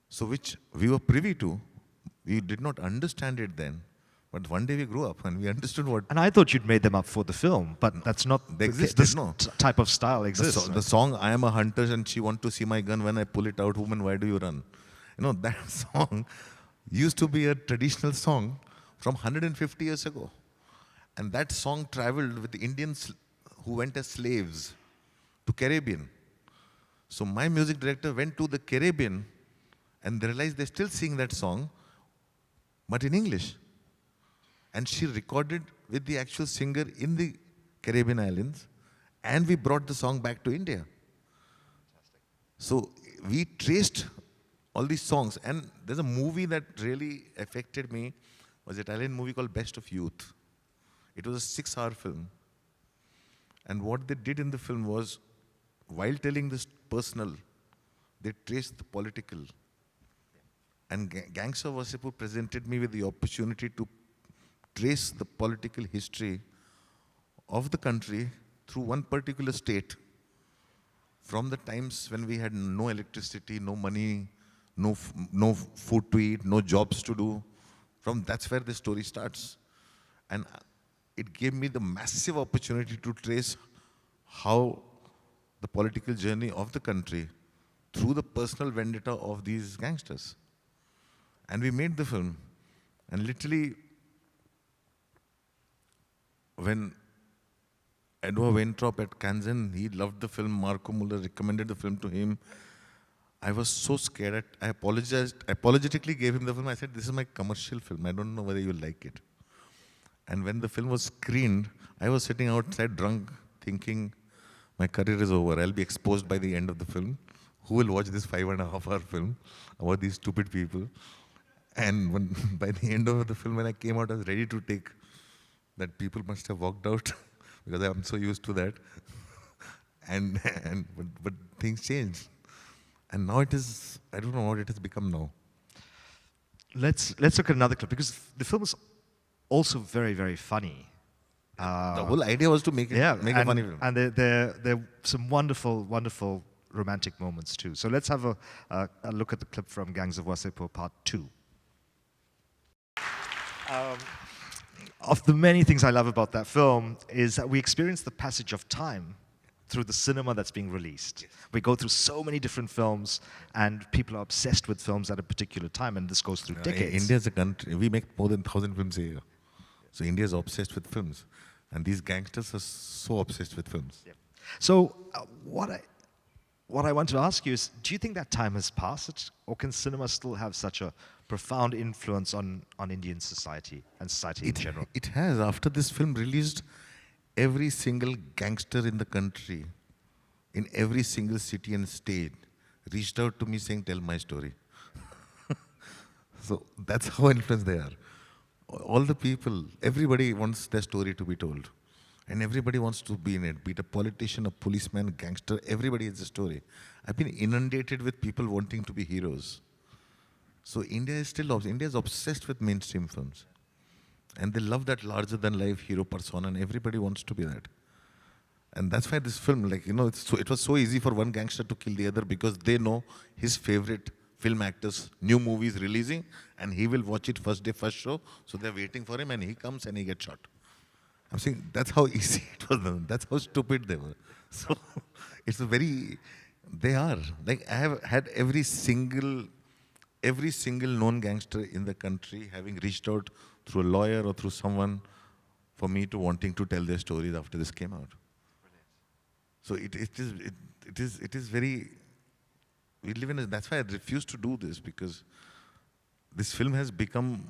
So which we were privy to. We did not understand it then. But one day we grew up and we understood what... And I thought you'd made them up for the film, but that's not... This type of style exists. The song, I am a hunter and she want to see my gun, when I pull it out, woman, why do you run? That song used to be a traditional song from 150 years ago. And that song traveled with the Indians who went as slaves to Caribbean. So my music director went to the Caribbean and they realized they're still singing that song, but in English. And she recorded with the actual singer in the Caribbean islands, and we brought the song back to India. So we traced all these songs, and there's a movie that really affected me, was an Italian movie called Best of Youth. It was a 6-hour film. And what they did in the film was, while telling this personal, they traced the political. And Gangs of Wasseypur presented me with the opportunity to trace the political history of the country through one particular state, from the times when we had no electricity, no money, no food to eat, no jobs to do. That's where the story starts. And it gave me the massive opportunity to trace how the political journey of the country through the personal vendetta of these gangsters. And we made the film. And literally, when Edward Weintraub at Kansen, he loved the film, Marco Muller recommended the film to him, I was so scared. I apologetically gave him the film. I said, this is my commercial film. I don't know whether you'll like it. And when the film was screened, I was sitting outside drunk, thinking, my career is over. I'll be exposed by the end of the film. Who will watch this 5.5-hour film about these stupid people? And by the end of the film, when I came out, I was ready to take that. People must have walked out because I'm so used to that. But things changed. And now it is, I don't know what it has become now. Let's look at another clip, because the film is also very, very funny. The whole idea was to make a funny film. And there are some wonderful, wonderful romantic moments too. So let's have a look at the clip from Gangs of Wasseypur Part 2. Of the many things I love about that film is that we experience the passage of time through the cinema that's being released. Yes. We go through so many different films, and people are obsessed with films at a particular time, and this goes through decades. India is a country, we make more than 1,000 films a year. So India is obsessed with films. And these gangsters are so obsessed with films. Yeah. So what I want to ask you is, do you think that time has passed, or can cinema still have such a profound influence on Indian society and society in general? It has. After this film released, every single gangster in the country, in every single city and state, reached out to me saying, tell my story. So that's how influenced they are. All the people, everybody wants their story to be told. And everybody wants to be in it, be it a politician, a policeman, a gangster, everybody has a story. I've been inundated with people wanting to be heroes. So India is obsessed with mainstream films. And they love that larger-than-life hero persona, and everybody wants to be that. And that's why this film, it was so easy for one gangster to kill the other, because they know his favorite film actors, new movies releasing, and he will watch it first day, first show. So they're waiting for him, and he comes and he gets shot. I'm saying that's how easy it was. That's how stupid they were. So it's they are. Like, I have had every single known gangster in the country having reached out through a lawyer or through someone for me to wanting to tell their stories after this came out. So it is very, we live in that's why I refuse to do this, because this film has become,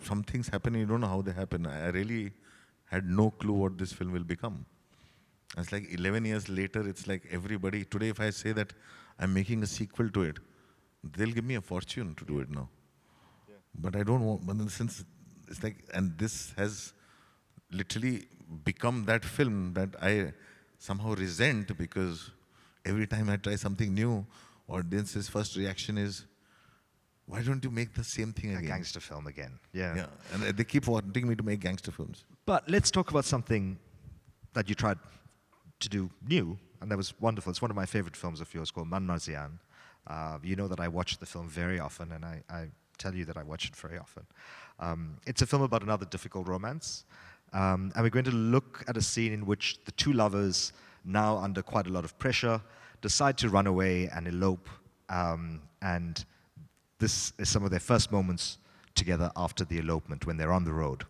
some things happen and you don't know how they happen. I really had no clue what this film will become. It's like 11 years later, it's like everybody, today if I say that I'm making a sequel to it, they'll give me a fortune to do it now. Yeah. But I don't want, but since it's like, and this has literally become that film that I somehow resent, because every time I try something new, audience's first reaction is, why don't you make the same thing again? A gangster film again, yeah. Yeah, and they keep wanting me to make gangster films. But let's talk about something that you tried to do new, and that was wonderful. It's one of my favorite films of yours called Man Marzian. You know that I watch the film very often, and I tell you that I watch it very often. It's a film about another difficult romance, and we're going to look at a scene in which the two lovers, now under quite a lot of pressure, decide to run away and elope, and this is some of their first moments together after the elopement, when they're on the road.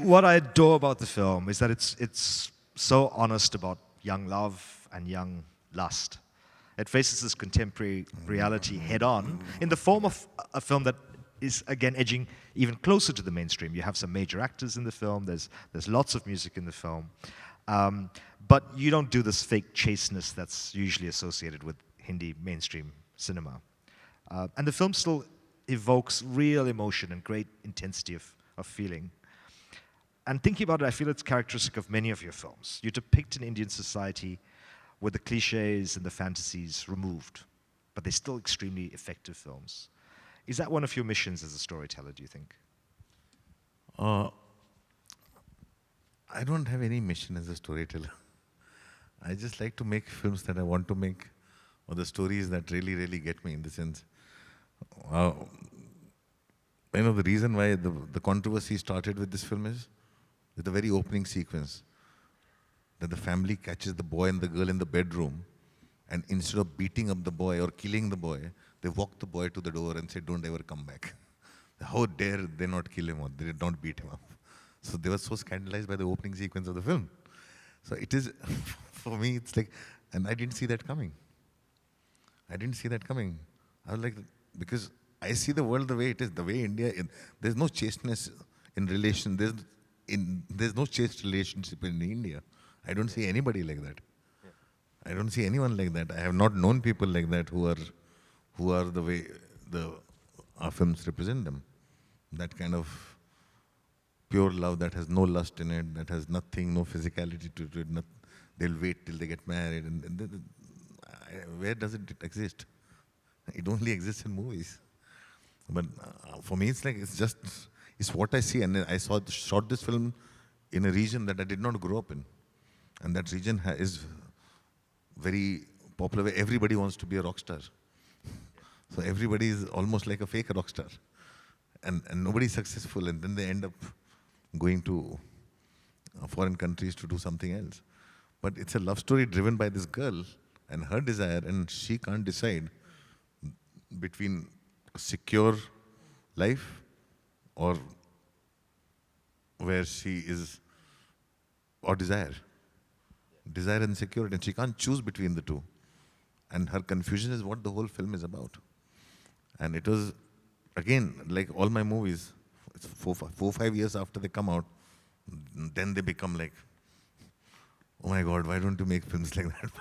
What I adore about the film is that it's so honest about young love and young lust. It faces this contemporary reality head-on in the form of a film that is, again, edging even closer to the mainstream. You have some major actors in the film. There's lots of music in the film. But you don't do this fake chasteness that's usually associated with Hindi mainstream cinema. And the film still evokes real emotion and great intensity of feeling. And thinking about it, I feel it's characteristic of many of your films. You depict an Indian society with the cliches and the fantasies removed, but they're still extremely effective films. Is that one of your missions as a storyteller, do you think? I don't have any mission as a storyteller. I just like to make films that I want to make, or the stories that really, really get me, in the sense. The reason why the controversy started with this film is with the very opening sequence, that the family catches the boy and the girl in the bedroom, and instead of beating up the boy or killing the boy, they walk the boy to the door and say, don't ever come back. How dare they not kill him, or they did not beat him up. So they were so scandalized by the opening sequence of the film. So it is, for me, it's like, and I didn't see that coming. I didn't see that coming. I was like, because I see the world the way it is, the way India, there's no chasteness in relation, there's no chaste relationship in India. I don't see anybody like that. Yeah. I don't see anyone like that. I have not known people like that who are the way our films represent them. That kind of pure love that has no lust in it, that has nothing, no physicality to it. They'll wait till they get married. Where does it exist? It only exists in movies. But for me, it's like, it's what I see. And I shot this film in a region that I did not grow up in. And that region is very popular, where everybody wants to be a rock star. So everybody is almost like a fake rock star. And nobody's successful, and then they end up going to foreign countries to do something else. But it's a love story driven by this girl and her desire, and she can't decide between a secure life or where she is, or desire and security, and she can't choose between the two. And her confusion is what the whole film is about. And it was, again, like all my movies, it's 4-5 years after they come out, then they become like, oh my God, why don't you make films like that?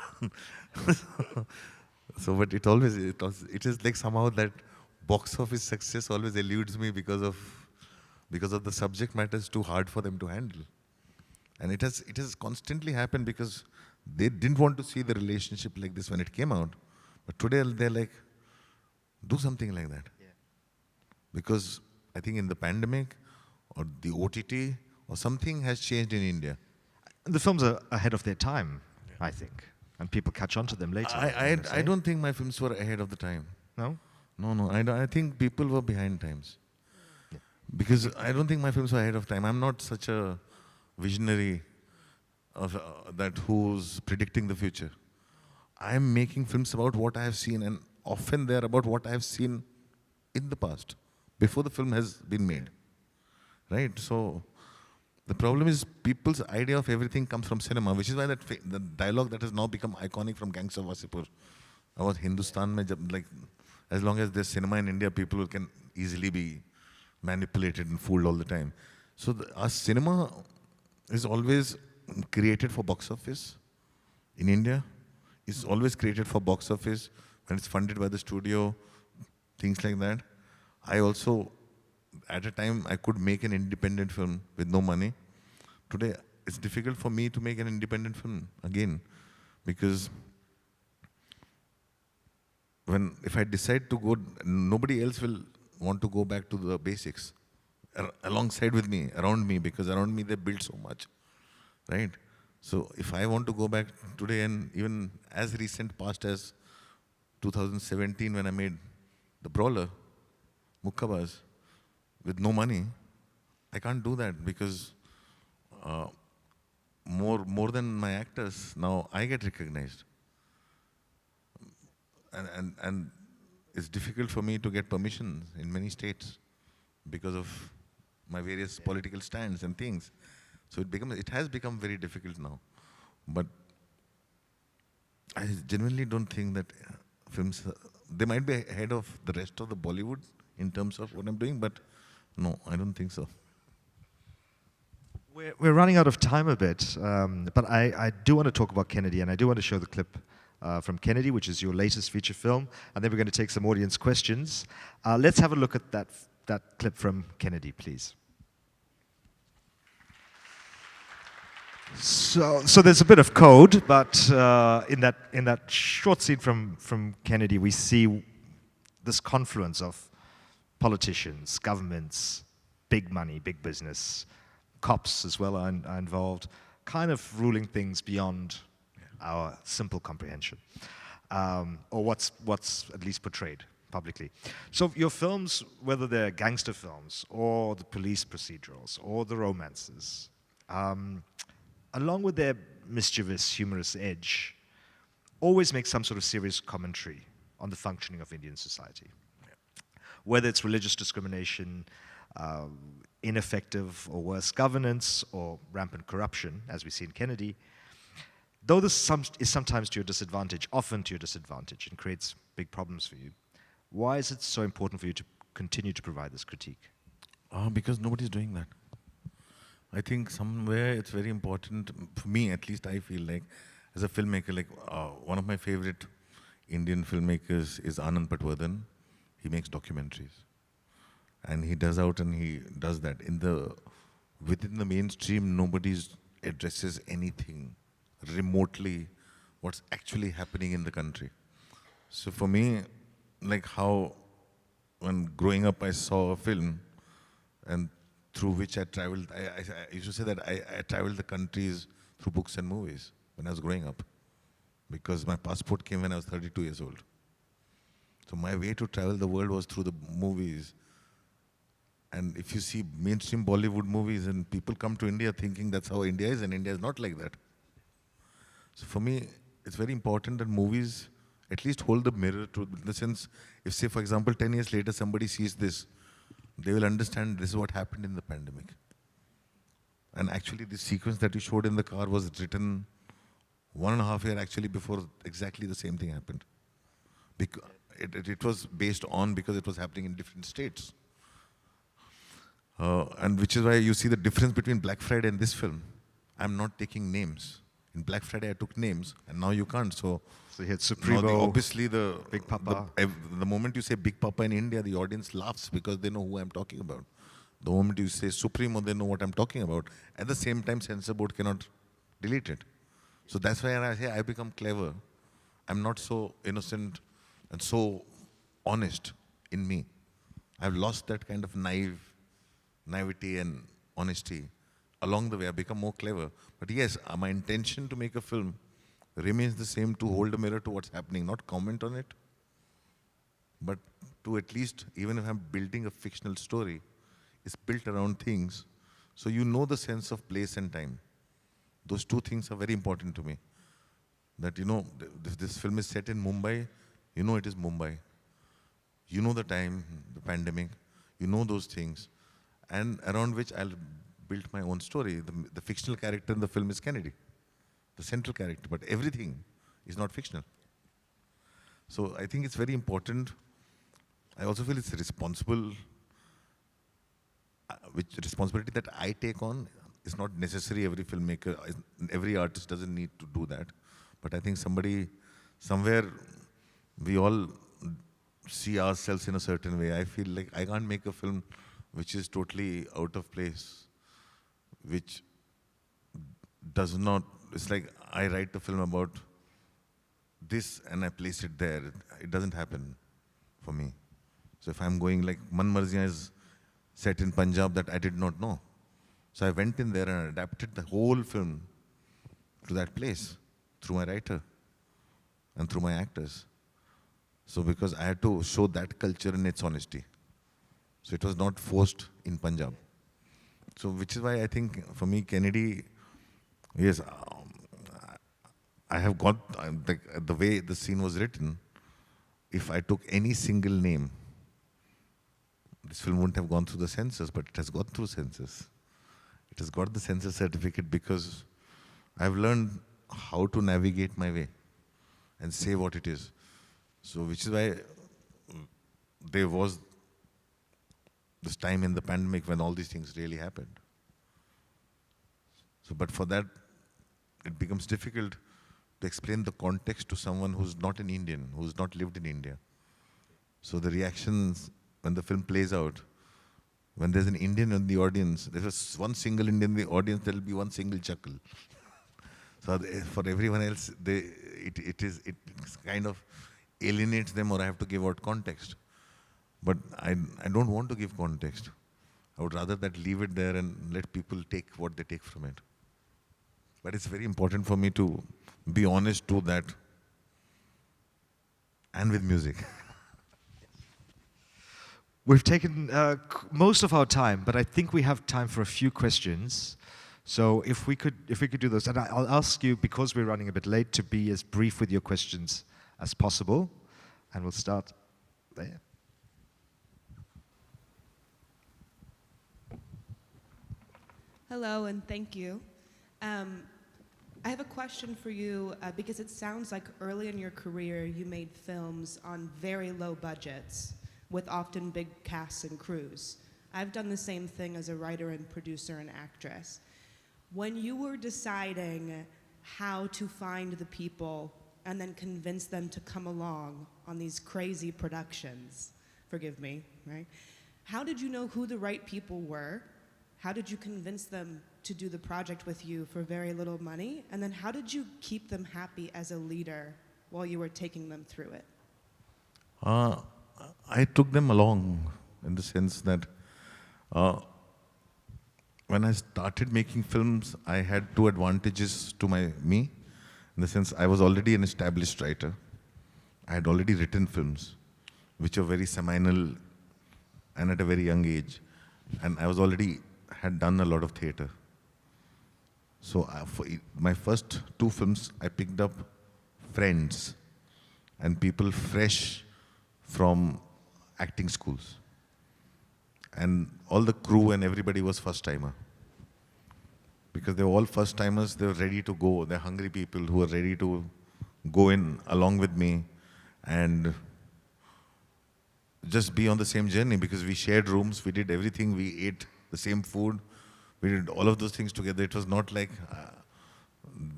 But it is like somehow that box office success always eludes me because of the subject matter is too hard for them to handle. And it has constantly happened because they didn't want to see the relationship like this when it came out. But today they're like, do something like that. Yeah. Because I think in the pandemic or the OTT or something has changed in India. The films are ahead of their time, I think. And people catch on to them later. I don't think my films were ahead of the time. No? No. I think people were behind times. Yeah. Because I don't think my films were ahead of time. I'm not such a visionary of that who's predicting the future. I'm making films about what I have seen, and often they're about what I have seen in the past, before the film has been made. Right? So the problem is people's idea of everything comes from cinema, which is why the dialogue that has now become iconic from Gangs of Wasseypur. About Hindustan, like, as long as there's cinema in India, people can easily be manipulated and fooled all the time. So our cinema is always created for box office in India. It's always created for box office when it's funded by the studio, things like that. I also, at a time, I could make an independent film with no money. Today, it's difficult for me to make an independent film again, because if I decide to go, nobody else will want to go back to the basics alongside with me, around me, because around me they build so much, right? So if I want to go back today, and even as recent past as 2017 when I made The Brawler, Mukkabaaz, with no money, I can't do that because more than my actors, now I get recognized. And it's difficult for me to get permissions in many states because of my various political stands and things. So it has become very difficult now. But I genuinely don't think that films, they might be ahead of the rest of the Bollywood in terms of what I'm doing, but no, I don't think so. We're running out of time a bit, but I do want to talk about Kennedy, and I do want to show the clip from Kennedy, which is your latest feature film, and then we're going to take some audience questions. Let's have a look at that clip from Kennedy, please. So there's a bit of code, but in that short scene from Kennedy, we see this confluence of politicians, governments, big money, big business, cops as well are involved, kind of ruling things beyond our simple comprehension, or what's at least portrayed publicly. So your films, whether they're gangster films or the police procedurals or the romances, along with their mischievous, humorous edge, always make some sort of serious commentary on the functioning of Indian society. Whether it's religious discrimination, ineffective or worse governance, or rampant corruption, as we see in Kennedy, though this is sometimes to your disadvantage, often to your disadvantage, and creates big problems for you, why is it so important for you to continue to provide this critique? Because nobody's doing that. I think somewhere it's very important, for me at least I feel like, as a filmmaker, like one of my favorite Indian filmmakers is Anand Patwardhan. He makes documentaries. And he does that. Within the mainstream, nobody addresses anything remotely what's actually happening in the country. So for me, like how when growing up I saw a film and through which I traveled, I used to say that I traveled the countries through books and movies when I was growing up, because my passport came when I was 32 years old. So my way to travel the world was through the movies. And if you see mainstream Bollywood movies and people come to India thinking that's how India is, and India is not like that. So for me, it's very important that movies at least hold the mirror to, in the sense, if say for example 10 years later somebody sees this, they will understand this is what happened in the pandemic. And actually the sequence that you showed in the car was written 1.5 years actually before exactly the same thing happened. Because it was based on, because it was happening in different states. And which is why you see the difference between Black Friday and this film. I'm not taking names. In Black Friday I took names, and now you can't. So you had Supremo, obviously Big Papa. The moment you say Big Papa in India, the audience laughs because they know who I'm talking about. The moment you say Supremo, they know what I'm talking about. At the same time, censor board cannot delete it. So that's why I say I become clever. I'm not so innocent and so honest in me. I've lost that kind of naivety and honesty. Along the way, I've become more clever. But yes, my intention to make a film remains the same, to hold a mirror to what's happening, not comment on it, but to at least, even if I'm building a fictional story, it's built around things, so you know the sense of place and time. Those two things are very important to me. That, you know, this film is set in Mumbai, you know it is Mumbai. You know the time, the pandemic, you know those things, and around which I'll build my own story. The fictional character in the film is Kennedy, the central character, but everything is not fictional. So I think it's very important. I also feel it's responsible. which responsibility that I take on is not necessary. Every filmmaker, every artist doesn't need to do that. But I think somewhere, we all see ourselves in a certain way. I feel like I can't make a film which is totally out of place, which does not, it's like I write a film about this and I place it there. It doesn't happen for me. So if I'm going like Man Marziyan is set in Punjab that I did not know. So I went in there and adapted the whole film to that place through my writer and through my actors. So because I had to show that culture in its honesty. So it was not forced in Punjab. So which is why I think for me Kennedy, yes, I have got, the way the scene was written, if I took any single name, this film wouldn't have gone through the censors, but it has gone through censors. It has got the censor certificate because I've learned how to navigate my way and say what it is. So which is why there was this time in the pandemic when all these things really happened. So, but for that, it becomes difficult to explain the context to someone who's not an Indian, who's not lived in India. So the reactions when the film plays out, when there's an Indian in the audience, there's one single Indian in the audience, there'll be one single chuckle. So for everyone else, it kind of alienates them, or I have to give out context. But I don't want to give context. I would rather that leave it there and let people take what they take from it. But it's very important for me to be honest to that, and with music. We've taken most of our time, but I think we have time for a few questions. So if we could do those, and I'll ask you, because we're running a bit late, to be as brief with your questions as possible, and we'll start there. Hello, and thank you. I have a question for you because it sounds like early in your career you made films on very low budgets with often big casts and crews. I've done the same thing as a writer and producer and actress. When you were deciding how to find the people and then convince them to come along on these crazy productions, forgive me, right? How did you know who the right people were? How did you convince them to do the project with you for very little money? And then how did you keep them happy as a leader while you were taking them through it? I took them along in the sense that when I started making films, I had two advantages to me. In the sense, I was already an established writer. I had already written films, which are very seminal and at a very young age. And I was had done a lot of theatre. So for my first two films, I picked up friends and people fresh from acting schools. And all the crew and everybody was first-timer. Because they were all first-timers, they were ready to go. They're hungry people who were ready to go in along with me and just be on the same journey, because we shared rooms, we did everything, we ate the same food, we did all of those things together. It was not like,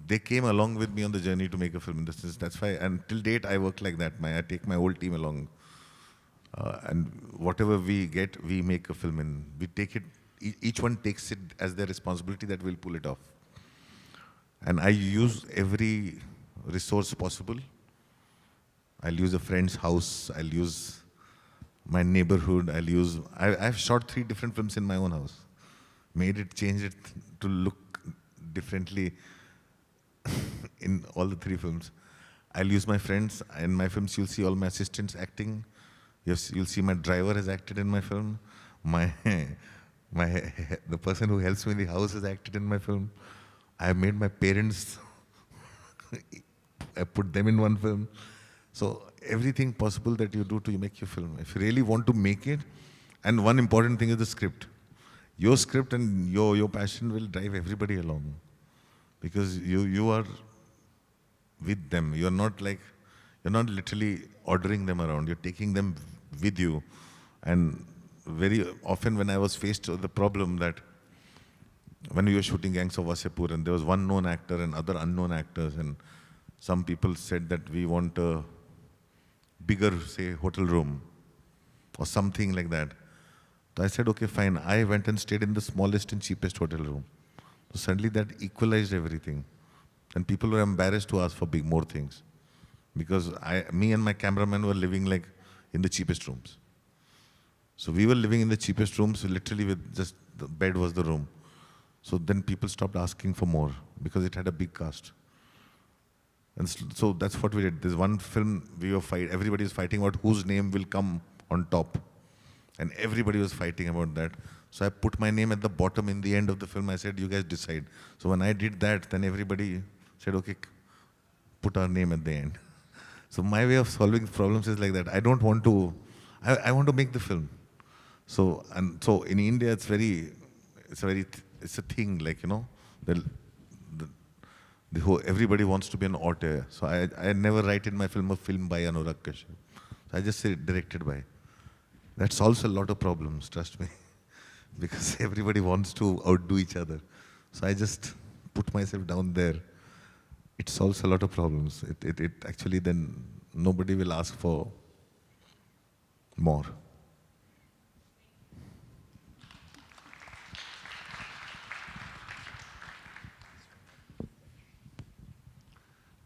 they came along with me on the journey to make a film. That's why, and till date I work like that. I take my whole team along. And whatever we get, we make a film, and we take it, each one takes it as their responsibility that we'll pull it off. And I use every resource possible. I'll use a friend's house, I'll use my neighborhood, I've shot 3 different films in my own house. Changed it to look differently in all the 3 films. I'll use my friends. In my films, you'll see all my assistants acting. Yes, you'll see my driver has acted in my film. The person who helps me in the house has acted in my film. I have made my parents, I put them in one film. So everything possible that you do to make your film. If you really want to make it, and one important thing is the script. Your script and your passion will drive everybody along. Because you are with them. You're not literally ordering them around. You're taking them with you. And very often when I was faced with the problem that when we were shooting Gangs of Wasseypur and there was one known actor and other unknown actors, and some people said that we want a bigger, say, hotel room or something like that. So I said, okay, fine. I went and stayed in the smallest and cheapest hotel room. So suddenly that equalized everything. And people were embarrassed to ask for more things. Because me and my cameraman were living like in the cheapest rooms. So we were living in the cheapest rooms, literally with just the bed was the room. So then people stopped asking for more because it had a big cast. And so that's what we did. There's one film everybody is fighting about whose name will come on top. And everybody was fighting about that. So I put my name at the bottom in the end of the film. I said, you guys decide. So when I did that, then everybody said, okay, put our name at the end. So my way of solving problems is like that. I don't want to, I want to make the film. So in India, it's a thing, like, you know, the whole, everybody wants to be an auteur. So I never write in my film a film by ANURAG KASHYAP. So I just say directed by. That solves a lot of problems, trust me. Because everybody wants to outdo each other. So I just put myself down there. It solves a lot of problems. It actually then nobody will ask for more.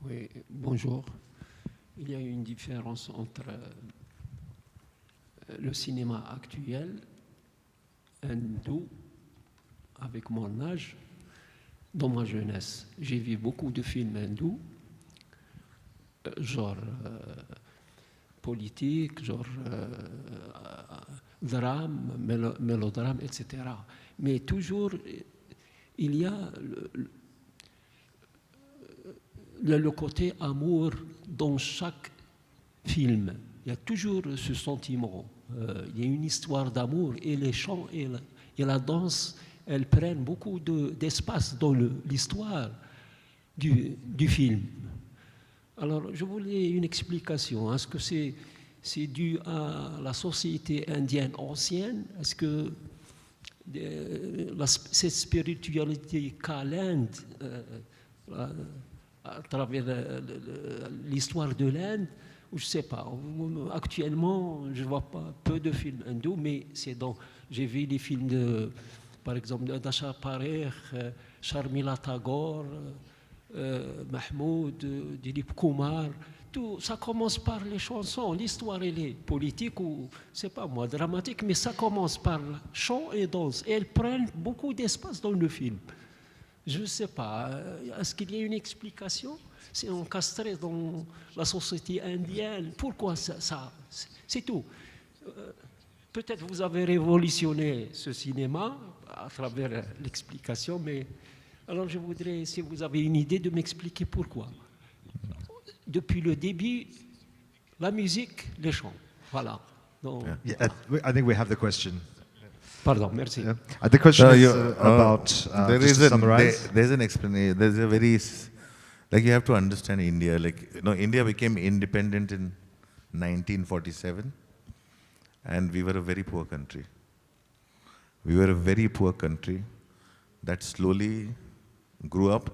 Oui, bonjour. Il y a une différence entre le cinéma actuel, hindou, avec mon âge. Dans ma jeunesse, j'ai vu beaucoup de films hindous, genre politique, genre drame, mélodrame, etc. Mais toujours, il y a le côté amour dans chaque film. Il y a toujours ce sentiment. Il y a une histoire d'amour et les chants et la danse, elles prennent beaucoup d'espace dans l'histoire du film. Alors, je voulais une explication. Est-ce que c'est dû à la société indienne ancienne? Est-ce que cette spiritualité qu'a l'Inde, à travers l'histoire de l'Inde, je ne sais pas. Actuellement, je ne vois pas peu de films hindous, mais j'ai vu les films par exemple, d'Asha Parekh, Sharmila Tagore, Mahmoud, Dilip Kumar. Tout, ça commence par les chansons. L'histoire, elle est politique ou, c'est pas moi, dramatique, mais ça commence par chant et danse. Et elles prennent beaucoup d'espace dans le film. Je ne sais pas. Est-ce qu'il y a une explication? C'est encastré dans la société indienne. Pourquoi ça? C'est tout. Peut-être vous avez révolutionné ce cinéma à travers l'explication, mais alors je voudrais, si vous avez une idée, de m'expliquer pourquoi. Depuis le début, la musique, les chants. Voilà. Donc, Yeah, I think we have the question. Pardon, merci. The question is about, just to summarize. There's an explanation. There's a very, like, you have to understand India. Like, you know, India became independent in 1947, and we were a very poor country. We were a very poor country that slowly grew up.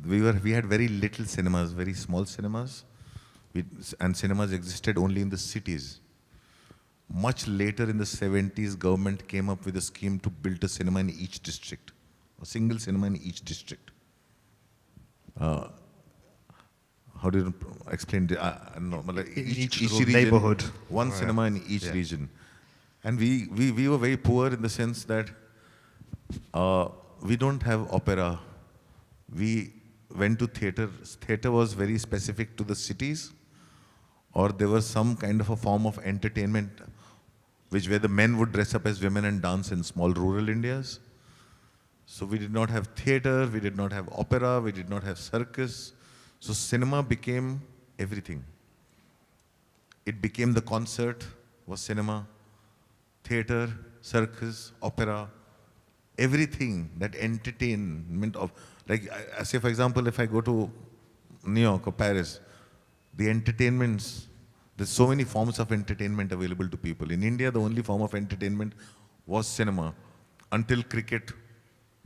We had very little cinemas, very small cinemas, and cinemas existed only in the cities. Much later in the 70s, government came up with a scheme to build a cinema in each district, a single cinema in each district. How do you explain? Each region, neighborhood. one cinema in each region. And we were very poor in the sense that we don't have opera. We went to theater. Theater was very specific to the cities, or there was some kind of a form of entertainment where the men would dress up as women and dance in small rural Indias. So we did not have theater, we did not have opera, we did not have circus. So cinema became everything. It became the concert was cinema, theater, circus, opera, everything that entertainment of, like, say for example, if I go to New York or Paris, the entertainments, There's so many forms of entertainment available to people. In India, the only form of entertainment was cinema until cricket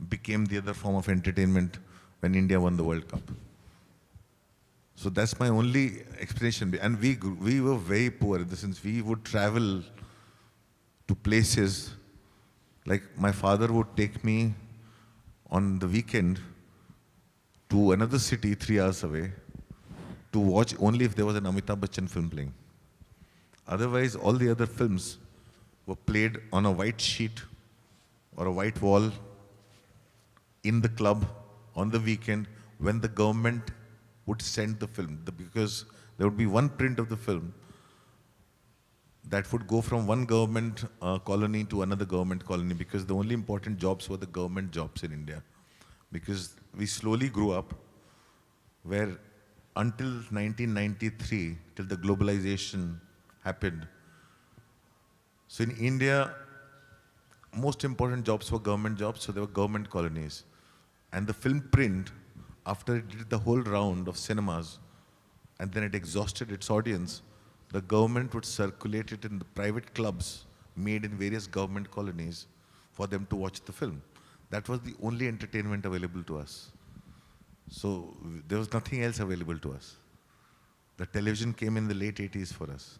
became the other form of entertainment when India won the World Cup. So that's my only explanation. And we were very poor in the sense we would travel to places, like my father would take me on the weekend to another city 3 hours away to watch only if there was an Amitabh Bachchan film playing. Otherwise, all the other films were played on a white sheet or a white wall in the club on the weekend when the government would send the film. Because there would be one print of the film that would go from one government colony to another government colony, because the only important jobs were the government jobs in India. Because we slowly grew up where until 1993, till the globalization happened. So in India, most important jobs were government jobs, so there were government colonies. And the film print, after it did the whole round of cinemas, and then it exhausted its audience, the government would circulate it in the private clubs made in various government colonies for them to watch the film. That was the only entertainment available to us. So there was nothing else available to us. The television came in the late 80s for us.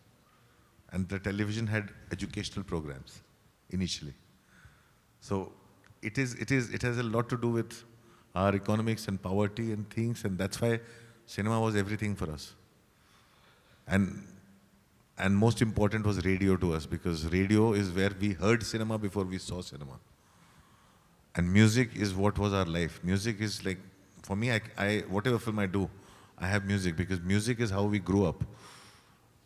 And the television had educational programs initially. So it has a lot to do with our economics and poverty and things, and that's why cinema was everything for us. And most important was radio to us, because radio is where we heard cinema before we saw cinema. And music is what was our life. Music is like, for me, I whatever film I do, I have music, because music is how we grew up.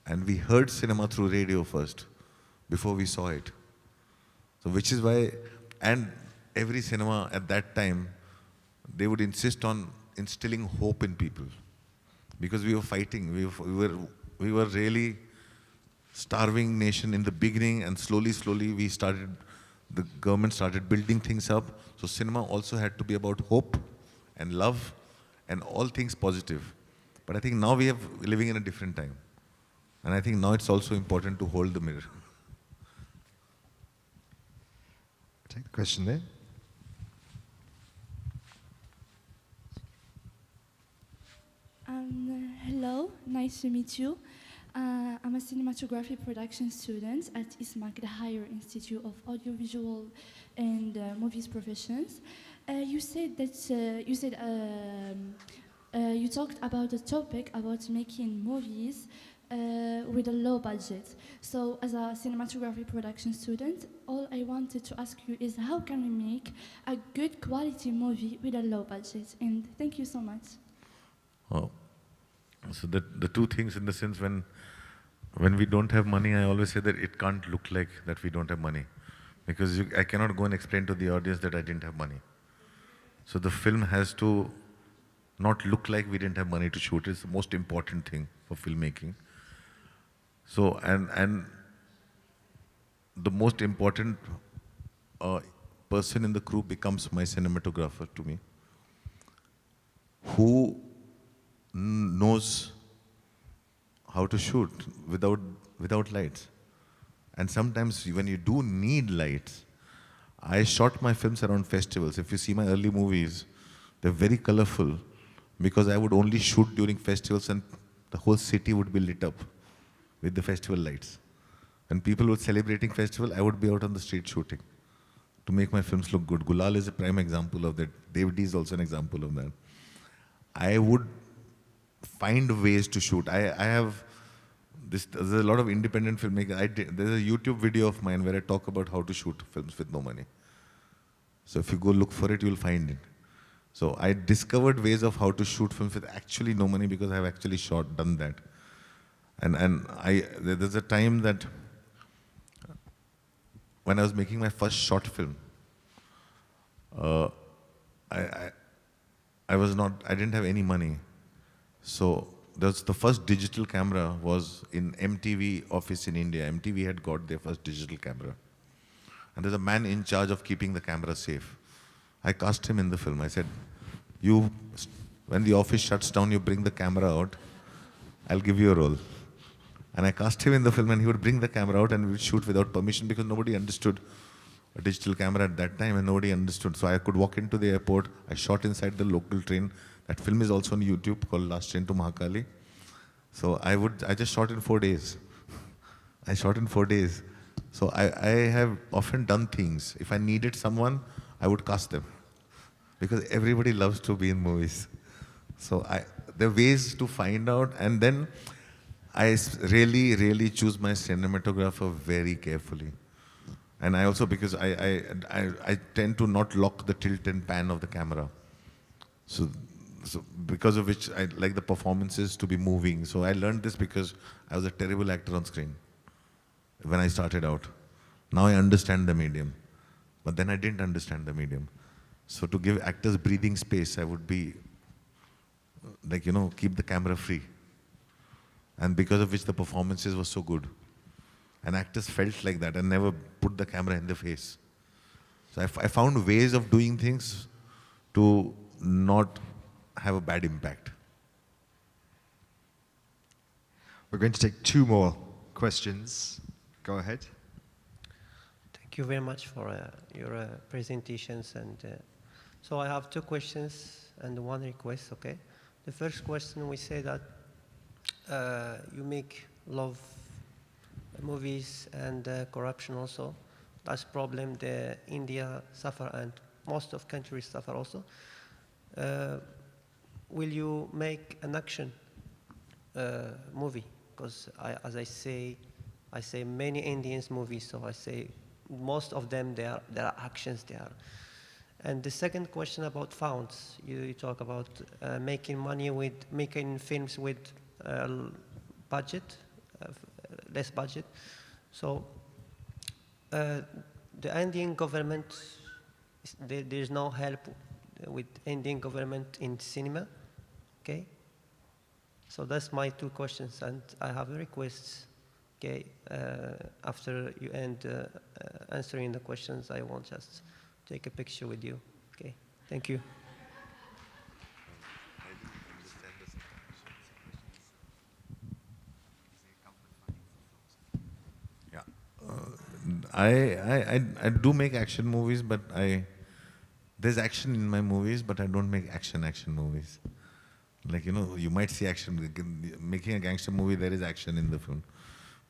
And we heard cinema through radio first, before we saw it. So which is why, and every cinema at that time, they would insist on instilling hope in people. Because we were fighting, we were really starving nation in the beginning, and slowly the government started building things up. So cinema also had to be about hope and love and all things positive. But I think now we're living in a different time. And I think now it's also important to hold the mirror. Take the question there. Hello, nice to meet you. I'm a cinematography production student at ISMAC, the Higher Institute of Audiovisual and Movies Professions. You talked about the topic about making movies with a low budget. So as a cinematography production student, all I wanted to ask you is how can we make a good quality movie with a low budget? And thank you so much. Oh. So the two things, in the sense, when we don't have money, I always say that it can't look like that we don't have money. Because I cannot go and explain to the audience that I didn't have money. So the film has to not look like we didn't have money to shoot. It's the most important thing for filmmaking. So, and the most important person in the crew becomes my cinematographer to me, who knows how to shoot without lights. And sometimes when you do need lights, I shot my films around festivals. If you see my early movies, they're very colorful, because I would only shoot during festivals and the whole city would be lit up with the festival lights. When people were celebrating festival, I would be out on the street shooting to make my films look good. Gulal is a prime example of that. David D is also an example of that. I would find ways to shoot. There's a lot of independent filmmakers. There's a YouTube video of mine where I talk about how to shoot films with no money. So if you go look for it, you'll find it. So I discovered ways of how to shoot films with actually no money, because I've actually done that. And there's a time that when I was making my first short film, I didn't have any money. So the first digital camera was in MTV office in India. MTV had got their first digital camera. And there's a man in charge of keeping the camera safe. I cast him in the film. I said, when the office shuts down, you bring the camera out, I'll give you a role. And I cast him in the film, and he would bring the camera out and we would shoot without permission because nobody understood a digital camera at that time, and nobody understood. So I could walk into the airport. I shot inside the local train. That film is also on YouTube called Last Train to Mahakali. So I just shot in 4 days. I shot in 4 days. So I have often done things. If I needed someone, I would cast them. Because everybody loves to be in movies. So there are ways to find out, and then I really, really choose my cinematographer very carefully. And I also, because I tend to not lock the tilt and pan of the camera. So because of which I like the performances to be moving. So I learned this because I was a terrible actor on screen when I started out. Now I understand the medium. But then I didn't understand the medium. So to give actors breathing space, I would be like, keep the camera free. And because of which the performances were so good. And actors felt like that and never put the camera in the face. So I found ways of doing things to not have a bad impact. We're going to take 2 more questions. Go ahead. Thank you very much for your presentations. And so I have 2 questions and 1 request, okay? The first question, we say that you make love movies and corruption also. That's problem the India suffer and most of countries suffer also. Will you make an action movie? Because as I say many Indians movies, so I say most of them there are actions there. And the second question about funds, you talk about making money with making films with budget, less budget. So the Indian government, there's no help with Indian government in cinema, okay? So that's my 2 questions, and I have a request, okay? After you end answering the questions, I want just take a picture with you, okay? Thank you. I do make action movies, but there's action in my movies, but I don't make action movies. Like, you might see action, making a gangster movie, there is action in the film.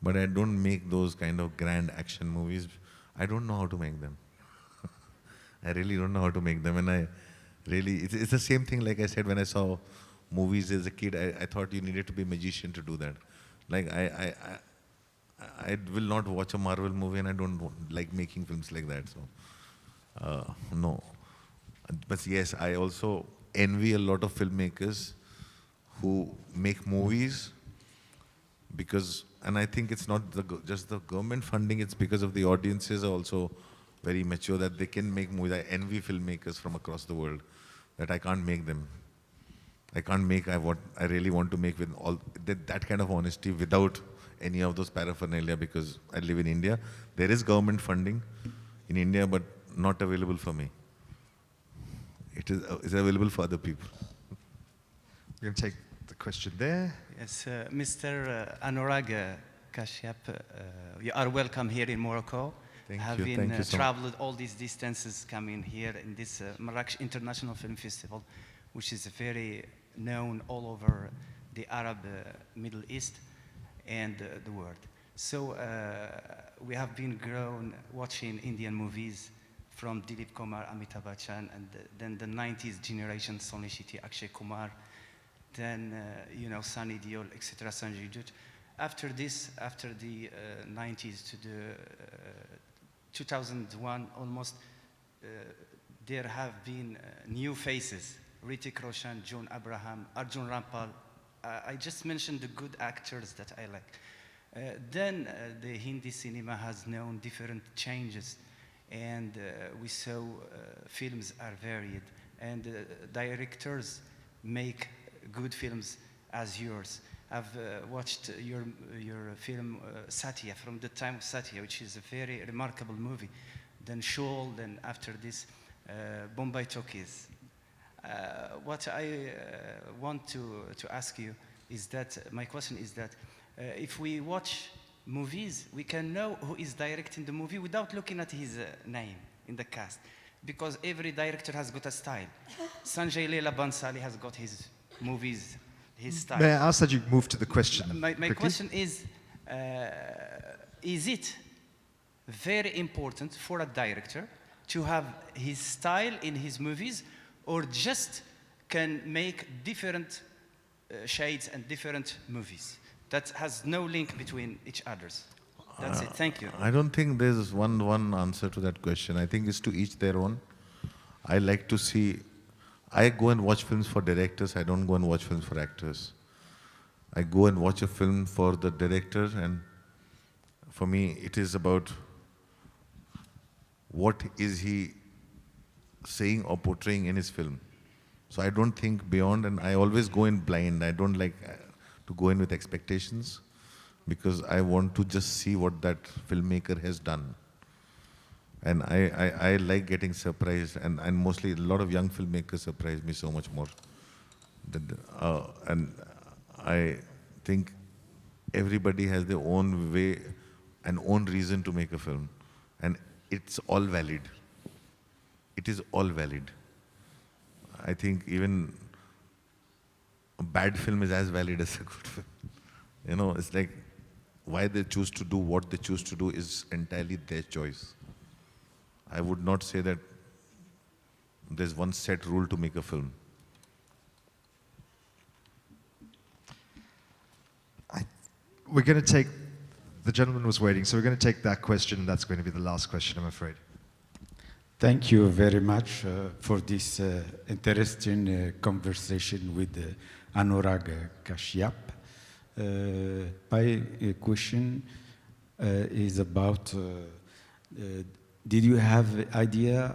But I don't make those kind of grand action movies. I don't know how to make them. I really don't know how to make them. And it's the same thing like I said when I saw movies as a kid, I thought you needed to be a magician to do that. Like, I will not watch a Marvel movie, and I don't like making films like that. So, no. But yes, I also envy a lot of filmmakers who make movies because, and I think it's not just the government funding, it's because of the audiences are also very mature that they can make movies. I envy filmmakers from across the world that I can't make them. I can't make what I really want to make with all that kind of honesty without any of those paraphernalia, because I live in India. There is government funding in India, but not available for me. It is available for other people. We're going to take the question there. Yes, Mr. ANURAG KASHYAP, you are welcome here in Morocco. Thank you. Having Thank you so much. traveled all these distances coming here in this Marrakech International Film Festival, which is very known all over the Arab Middle East and the world. So we have been grown watching Indian movies from Dilip Kumar, Amitabh Bachchan, and then the 90s generation, Sonny Shetty, Akshay Kumar, then Sunny Deol, etc., Sanjay Dutt. After this, after the 90s to the 2001 almost, there have been new faces: Hrithik Roshan, John Abraham, Arjun Rampal. I just mentioned the good actors that I like. Then the Hindi cinema has known different changes, and we saw films are varied, and directors make good films as yours. I've watched your film Satya, from the time of Satya, which is a very remarkable movie. Then Shoal, then after this, Bombay Talkies. What I want to ask you is that, my question is that, If we watch movies, we can know who is directing the movie without looking at his name in the cast, because every director has got a style. Sanjay Leela Bansali has got his movies, his style. May I ask that you move to the question? My quickly? question is it very important for a director to have his style in his movies, or just can make different shades and different movies that has no link between each others? That's it. Thank you. I don't think there's one answer to that question. I think it's to each their own. I like to see, I go and watch films for directors, I don't go and watch films for actors. I go and watch a film for the director, and for me it is about what is he saying or portraying in his film. So I don't think beyond, and I always go in blind. I don't like to go in with expectations, because I want to just see what that filmmaker has done. And I like getting surprised, and mostly a lot of young filmmakers surprise me so much more. And I think everybody has their own way and own reason to make a film. And it's all valid. It is all valid. I think even a bad film is as valid as a good film. You know, it's like why they choose to do what they choose to do is entirely their choice. I would not say that there's one set rule to make a film. We're going to take, the gentleman was waiting, so we're going to take that question, and that's going to be the last question, I'm afraid. Thank you very much for this interesting conversation with ANURAG KASHYAP. My question is about, did you have idea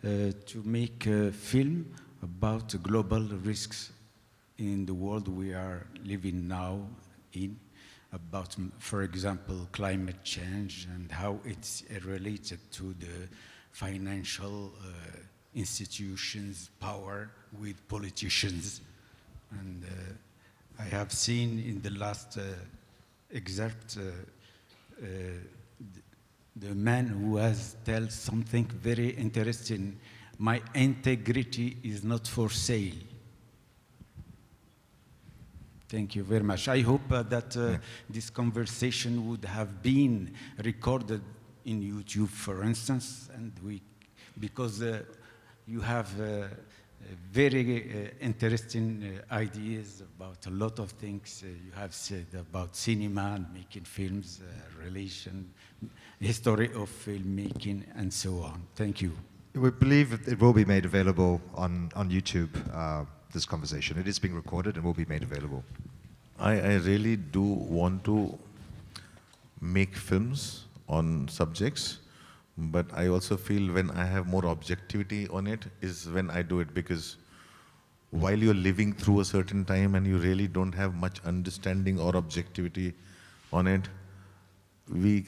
to make a film about global risks in the world we are living now in, about, for example, climate change and how it's related to the financial institutions' power with politicians? And I have seen in the last excerpt the man who has told something very interesting: my integrity is not for sale. Thank you very much. I hope that this conversation would have been recorded in YouTube, for instance, and because you have very interesting ideas about a lot of things you have said about cinema and making films, history of filmmaking, and so on. Thank you. We believe it will be made available on YouTube, this conversation. It is being recorded and will be made available. I really do want to make films on subjects, but I also feel when I have more objectivity on it is when I do it, because while you're living through a certain time and you really don't have much understanding or objectivity on it, we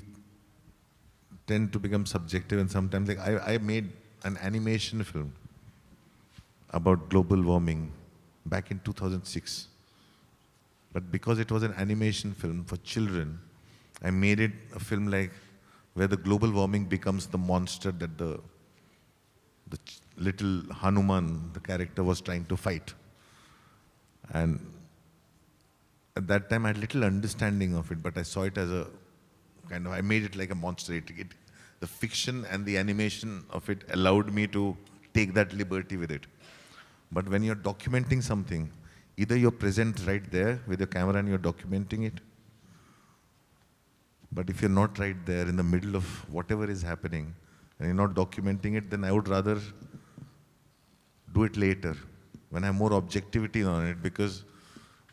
tend to become subjective, and sometimes, like I made an animation film about global warming back in 2006. But because it was an animation film for children, I made it a film like where the global warming becomes the monster that the little Hanuman, the character, was trying to fight. And at that time I had little understanding of it, but I saw it as a kind of, I made it like a monster. The fiction and the animation of it allowed me to take that liberty with it. But when you're documenting something, either you're present right there with your camera and you're documenting it, but if you're not right there in the middle of whatever is happening and you're not documenting it, then I would rather do it later when I have more objectivity on it, because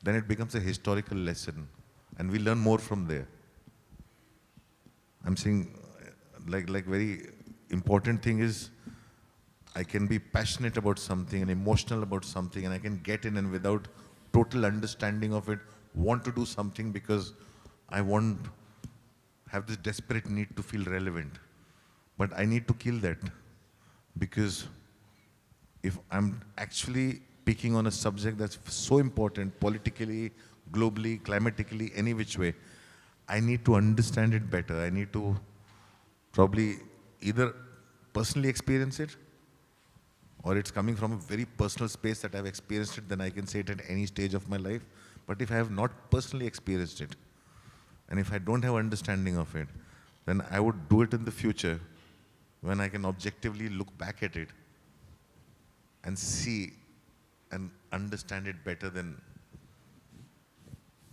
then it becomes a historical lesson and we learn more from there. I'm saying, like very important thing is, I can be passionate about something and emotional about something, and I can get in and without total understanding of it, want to do something because I have this desperate need to feel relevant. But I need to kill that, because if I'm actually picking on a subject that's so important politically, globally, climatically, any which way, I need to understand it better. I need to probably either personally experience it, or it's coming from a very personal space that I've experienced it, then I can say it at any stage of my life. But if I have not personally experienced it, and if I don't have understanding of it, then I would do it in the future when I can objectively look back at it and see and understand it better than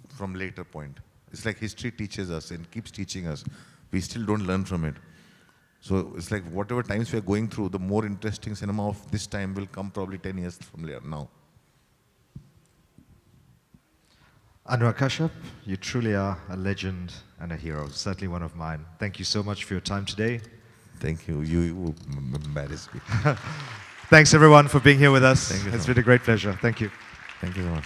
from later point. It's like history teaches us and keeps teaching us. We still don't learn from it. So it's like whatever times we are going through, the more interesting cinema of this time will come probably 10 years from now. ANURAG KASHYAP, you truly are a legend and a hero, certainly one of mine. Thank you so much for your time today. Thank you. You embarrassed me. Thanks everyone for being here with us. Thank you so It's much. been a great pleasure. Thank you. Thank you so much.